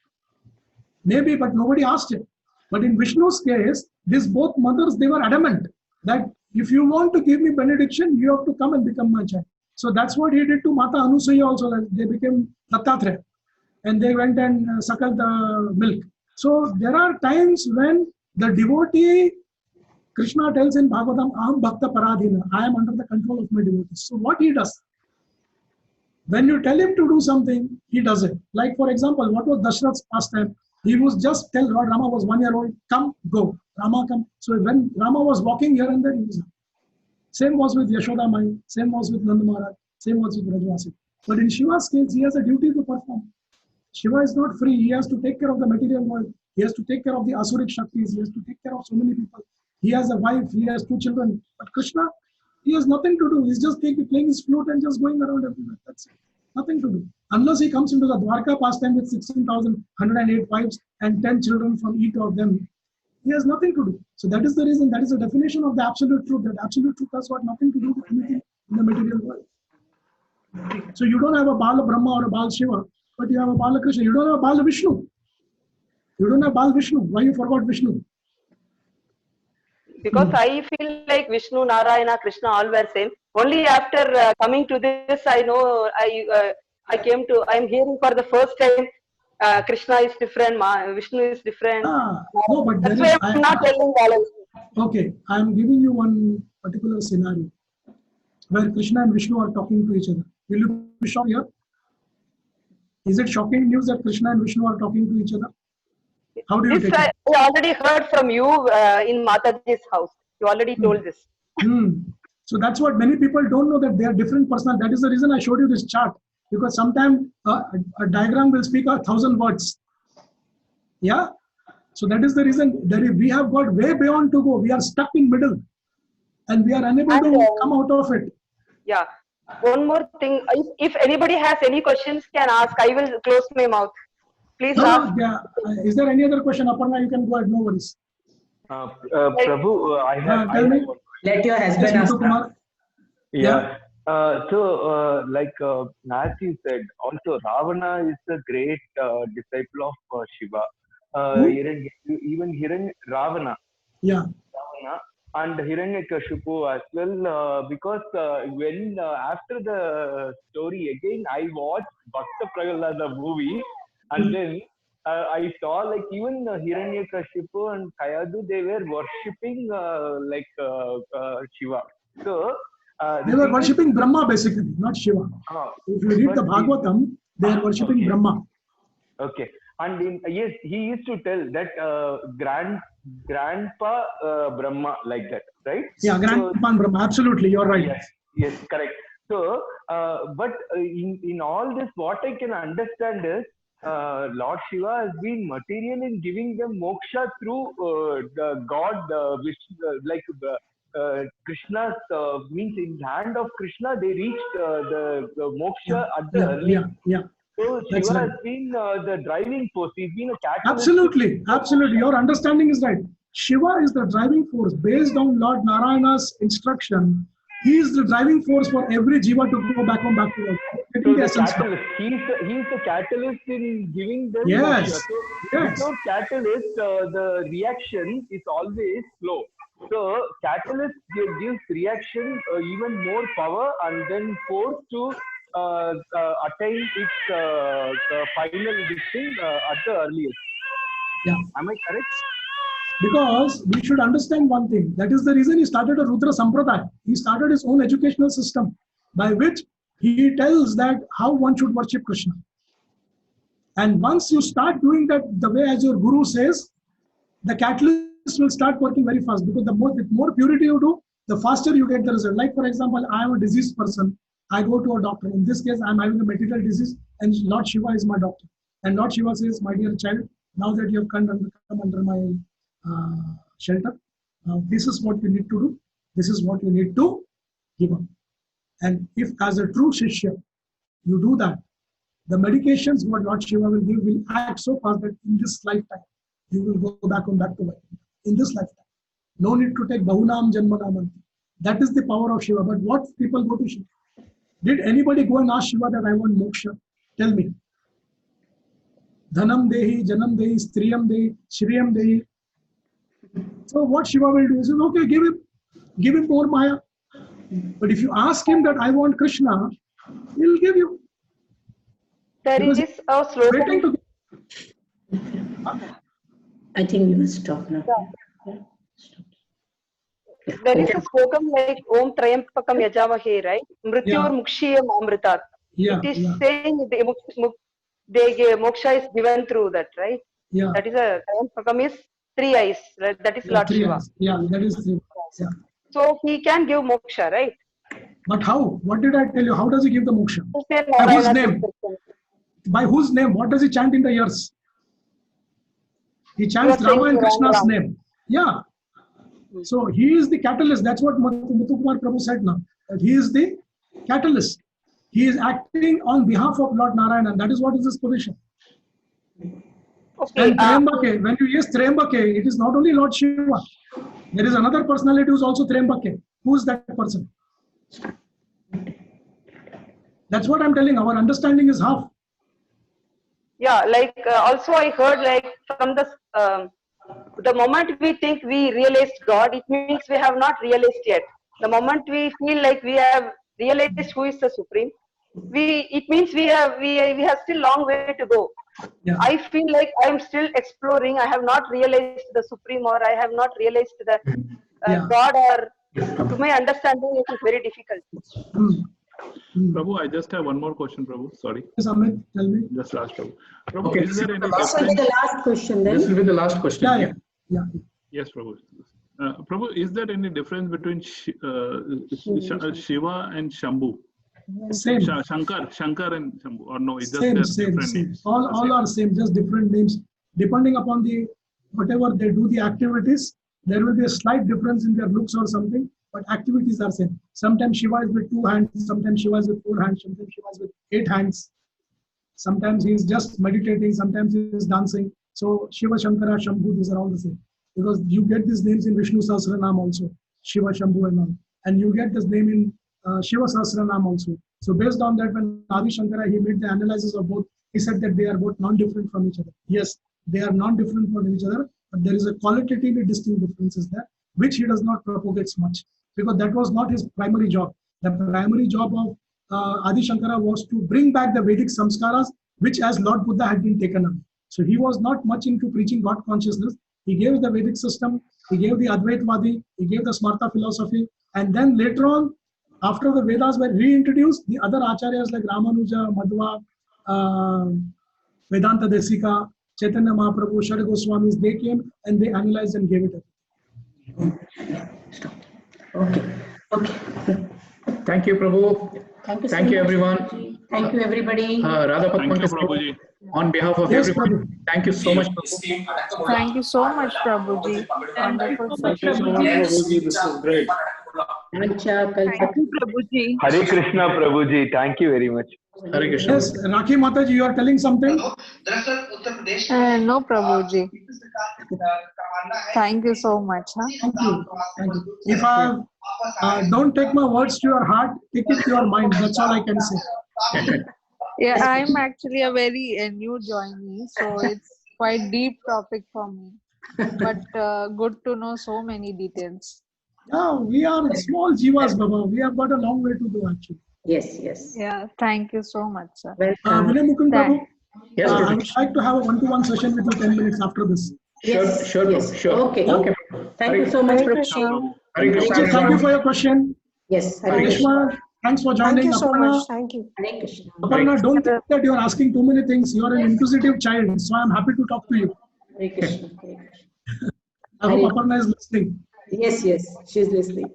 Maybe, but nobody asked him. But in Vishnu's case, these both mothers, they were adamant that if you want to give me benediction, you have to come and become my child. So that's what he did to Mata Anusuya also. They became Dattatreya. And they went and suckled the milk. So there are times when the devotee, Krishna tells in Bhagavatam, Aham Bhakta Paradhina, I am under the control of my devotees. So what he does? When you tell him to do something, he does it. Like for example, what was Dashrath's pastime? He was just tell Lord Rama was 1 year old, come, go. Rama come. So when Rama was walking here and there, he was. Same was with Yashoda Mai, same was with Nanda Maharaj, same was with Rajvasi. But in Shiva's case, he has a duty to perform. Shiva is not free. He has to take care of the material world. He has to take care of the Asuric Shaktis. He has to take care of so many people. He has a wife. He has 2 children. But Krishna, he has nothing to do. He's just playing his flute and just going around everywhere. That's it. Nothing to do. Unless he comes into the Dwarka pastime with 16,108 wives and 10 children from each of them, he has nothing to do. So that is the reason, that is the definition of the absolute truth. That absolute truth has got nothing to do with anything in the material world. So you don't have a Bala Brahma or a Bala Shiva, but you have a Bala Krishna. You don't have a Bala Vishnu. You don't have Bala Vishnu. Why you forgot Vishnu? Because I feel like Vishnu, Narayana, Krishna all were same. Only after coming to this, I know I'm hearing for the first time Krishna is different, Vishnu is different. No, but that's why I'm not telling all. Okay, I'm giving you one particular scenario where Krishna and Vishnu are talking to each other. Will you be shocked here? Is it shocking news that Krishna and Vishnu are talking to each other? How do you take it? I already heard from you in Mataji's house. You already told this. So that's what many people don't know, that they are different personal. That is the reason I showed you this chart, because sometimes a diagram will speak 1,000 words. Yeah. So that is the reason that we have got way beyond to go. We are stuck in middle, and we are unable to come out of it. Yeah. One more thing. If anybody has any questions, can ask. I will close my mouth. Please ask. Is there any other question, Aparna? You can go ahead. No worries. Prabhu, I have. Tell me. Let your husband ask. Yeah. Like as you said, also Ravana is a great disciple of Shiva. Even Ravana. Yeah. Ravana, and Hiranyakashipu as well, because when after the story again, I watched Bhakta Prahalada movie, and then I saw like even Hiranyakashipu and Kayadu, they were worshipping Shiva. So they were worshipping Brahma basically, not Shiva. If you read the Bhagavatam, they are worshipping Brahma. Okay. And yes, he used to tell that Grandpa Brahma, like that, right? Yeah, Grandpa Brahma, absolutely, you're right. Yes, correct. So, but in all this, what I can understand is, Lord Shiva has been material in giving them moksha through the God, Krishna's, means in the hand of Krishna, they reached the moksha at the early. So Shiva has been the driving force. He's been a catalyst. Absolutely. Your understanding is right. Shiva is the driving force. Based on Lord Narayana's instruction, he is the driving force for every jiva to go back to Lord. So the catalyst. He's the catalyst in giving them. Yes. So without catalyst, the reaction is always slow. So catalyst gives reaction even more power and then force to attain its final listing at the earliest. Yeah. Am I correct? Because we should understand one thing. That is the reason he started a Rudra Sampradaya. He started his own educational system by which he tells that how one should worship Krishna. And once you start doing that the way as your guru says, the catalyst will start working very fast, because with more purity you do, the faster you get the result. Like for example, I am a diseased person. I go to a doctor. In this case, I am having a material disease, and Lord Shiva is my doctor. And Lord Shiva says, my dear child, now that you have come under my shelter, this is what you need to do. This is what you need to give up. And if as a true Shishya, you do that, the medications what Lord Shiva will give will act so fast that in this lifetime, you will go back to life. In this lifetime. No need to take Bahunam Janmanam. That is the power of Shiva. But what people go to Shiva? Did anybody go and ask Shiva that I want moksha? Tell me. Dhanam Dehi, Janam Dehi, Striyam Dehi, Shriyam Dehi. So what Shiva will do is, okay, give him more Maya. But if you ask him that I want Krishna, he'll give you. There is a slogan. I think you must stop now. There is a slogan like Om Trayampakam Yajavahe, right? Mrityor Mukshiyam Amritat. It is saying the moksha is given through that, right? Yeah. That is a Trayampakam is 3 eyes. Right? That is Lord Shiva. Eyes. Yeah, that is 3 eyes. Yeah. So he can give moksha, right? But how? What did I tell you? How does he give the moksha? By whose name? By whose name? What does he chant in the ears? He chants Rama and Krishna's name. Yeah. So he is the catalyst. That's what Muthukumar Prabhu said now. That he is the catalyst. He is acting on behalf of Lord Narayana. That is what is his position. Okay, and Trayambake, when you use Trayambake, it is not only Lord Shiva. There is another personality who is also Trayambake. Who is that person? That's what I'm telling. Our understanding is half. Yeah, like also I heard like from the moment we think we realized God, it means we have not realized yet. The moment we feel like we have realized who is the Supreme, it means we have still long way to go. Yeah. I feel like I am still exploring. I have not realized the Supreme, or I have not realized the God, or to my understanding it is very difficult. Prabhu, I just have one more question, Prabhu. Sorry. Yes, Amit, tell me. Just last, Prabhu. Prabhu, Okay, is there any This will be the last question then. This will be the last question. Yeah. Yes, Prabhu. Prabhu, is there any difference between Shiva and Shambhu? Same. Shankar and Shambhu, or no? It's just Same. names. All are same, just different names. Depending upon whatever they do the activities, there will be a slight difference in their looks or something, but activities are same. Sometimes Shiva is with 2 hands, sometimes Shiva is with 4 hands, sometimes Shiva is with 8 hands. Sometimes he is just meditating, sometimes he is dancing. So Shiva, Shankara, Shambhu, these are all the same. Because you get these names in Vishnu Sahasranam also, Shiva, Shambhu and all. And you get this name in Shiva Sahasranam also. So based on that, when Adi Shankara, he made the analysis of both, he said that they are both non-different from each other. Yes, they are non-different from each other, but there is a qualitatively distinct differences there. which he does not propagate much, because that was not his primary job. The primary job of Adi Shankara was to bring back the Vedic samskaras, which as Lord Buddha had been taken away. So he was not much into preaching God consciousness. He gave the Vedic system, he gave the Advaitvadi, he gave the Smarta philosophy, and then later on, after the Vedas were reintroduced, the other acharyas like Ramanuja, Madhva, Vedanta Desika, Chaitanya Mahaprabhu, Shari Goswamis, they came and they analyzed and gave it. Okay. Okay. Thank you, Prabhu. Thank you, everyone. Thank you, everybody. Radha Thank you, Padmanka, Prabhuji. on behalf of Yes, everyone, Prabhu. thank you so much, Prabhu. Thank you so much, Prabhuji. Wonderful Thank you so session. much, Prabhuji. This is great. Thank you, Prabhuji. Hare Krishna, Prabhuji. Thank you very much. Hare Krishna. Yes, Rakhi Mataji, you are telling something? No, Prabhuji. Thank you so much. Huh? Thank you. Thank you. If I don't take my words to your heart, take it to your mind. That's all I can say. Yeah, I'm actually a very new joinee, so it's quite deep topic for me. But good to know so many details. Yeah, we are small jivas, Baba. We have got a long way to go, actually. Yes, yes. Yeah, thank you so much, sir. Welcome. Vinay Mukund Prabhu, Yes, I Prabhu. would like to have a one-to-one session with you 10 minutes after this. Yes, Sure, yes. Prabhu, sure. Okay. Okay. Thank you so much, Hare Prabhu. Krishna. Hare Krishna. Okay, thank you for your question. Yes, Hare Krishna, Krishna. thanks for Thank joining. you so Aparna, much. Thank you. Hare Krishna. Aparna, don't think that you are asking too many things. You are an inquisitive child, so I'm happy to talk to you. Hare Krishna. Hare Krishna. I hope Aparna is listening. Yes, yes, she's listening.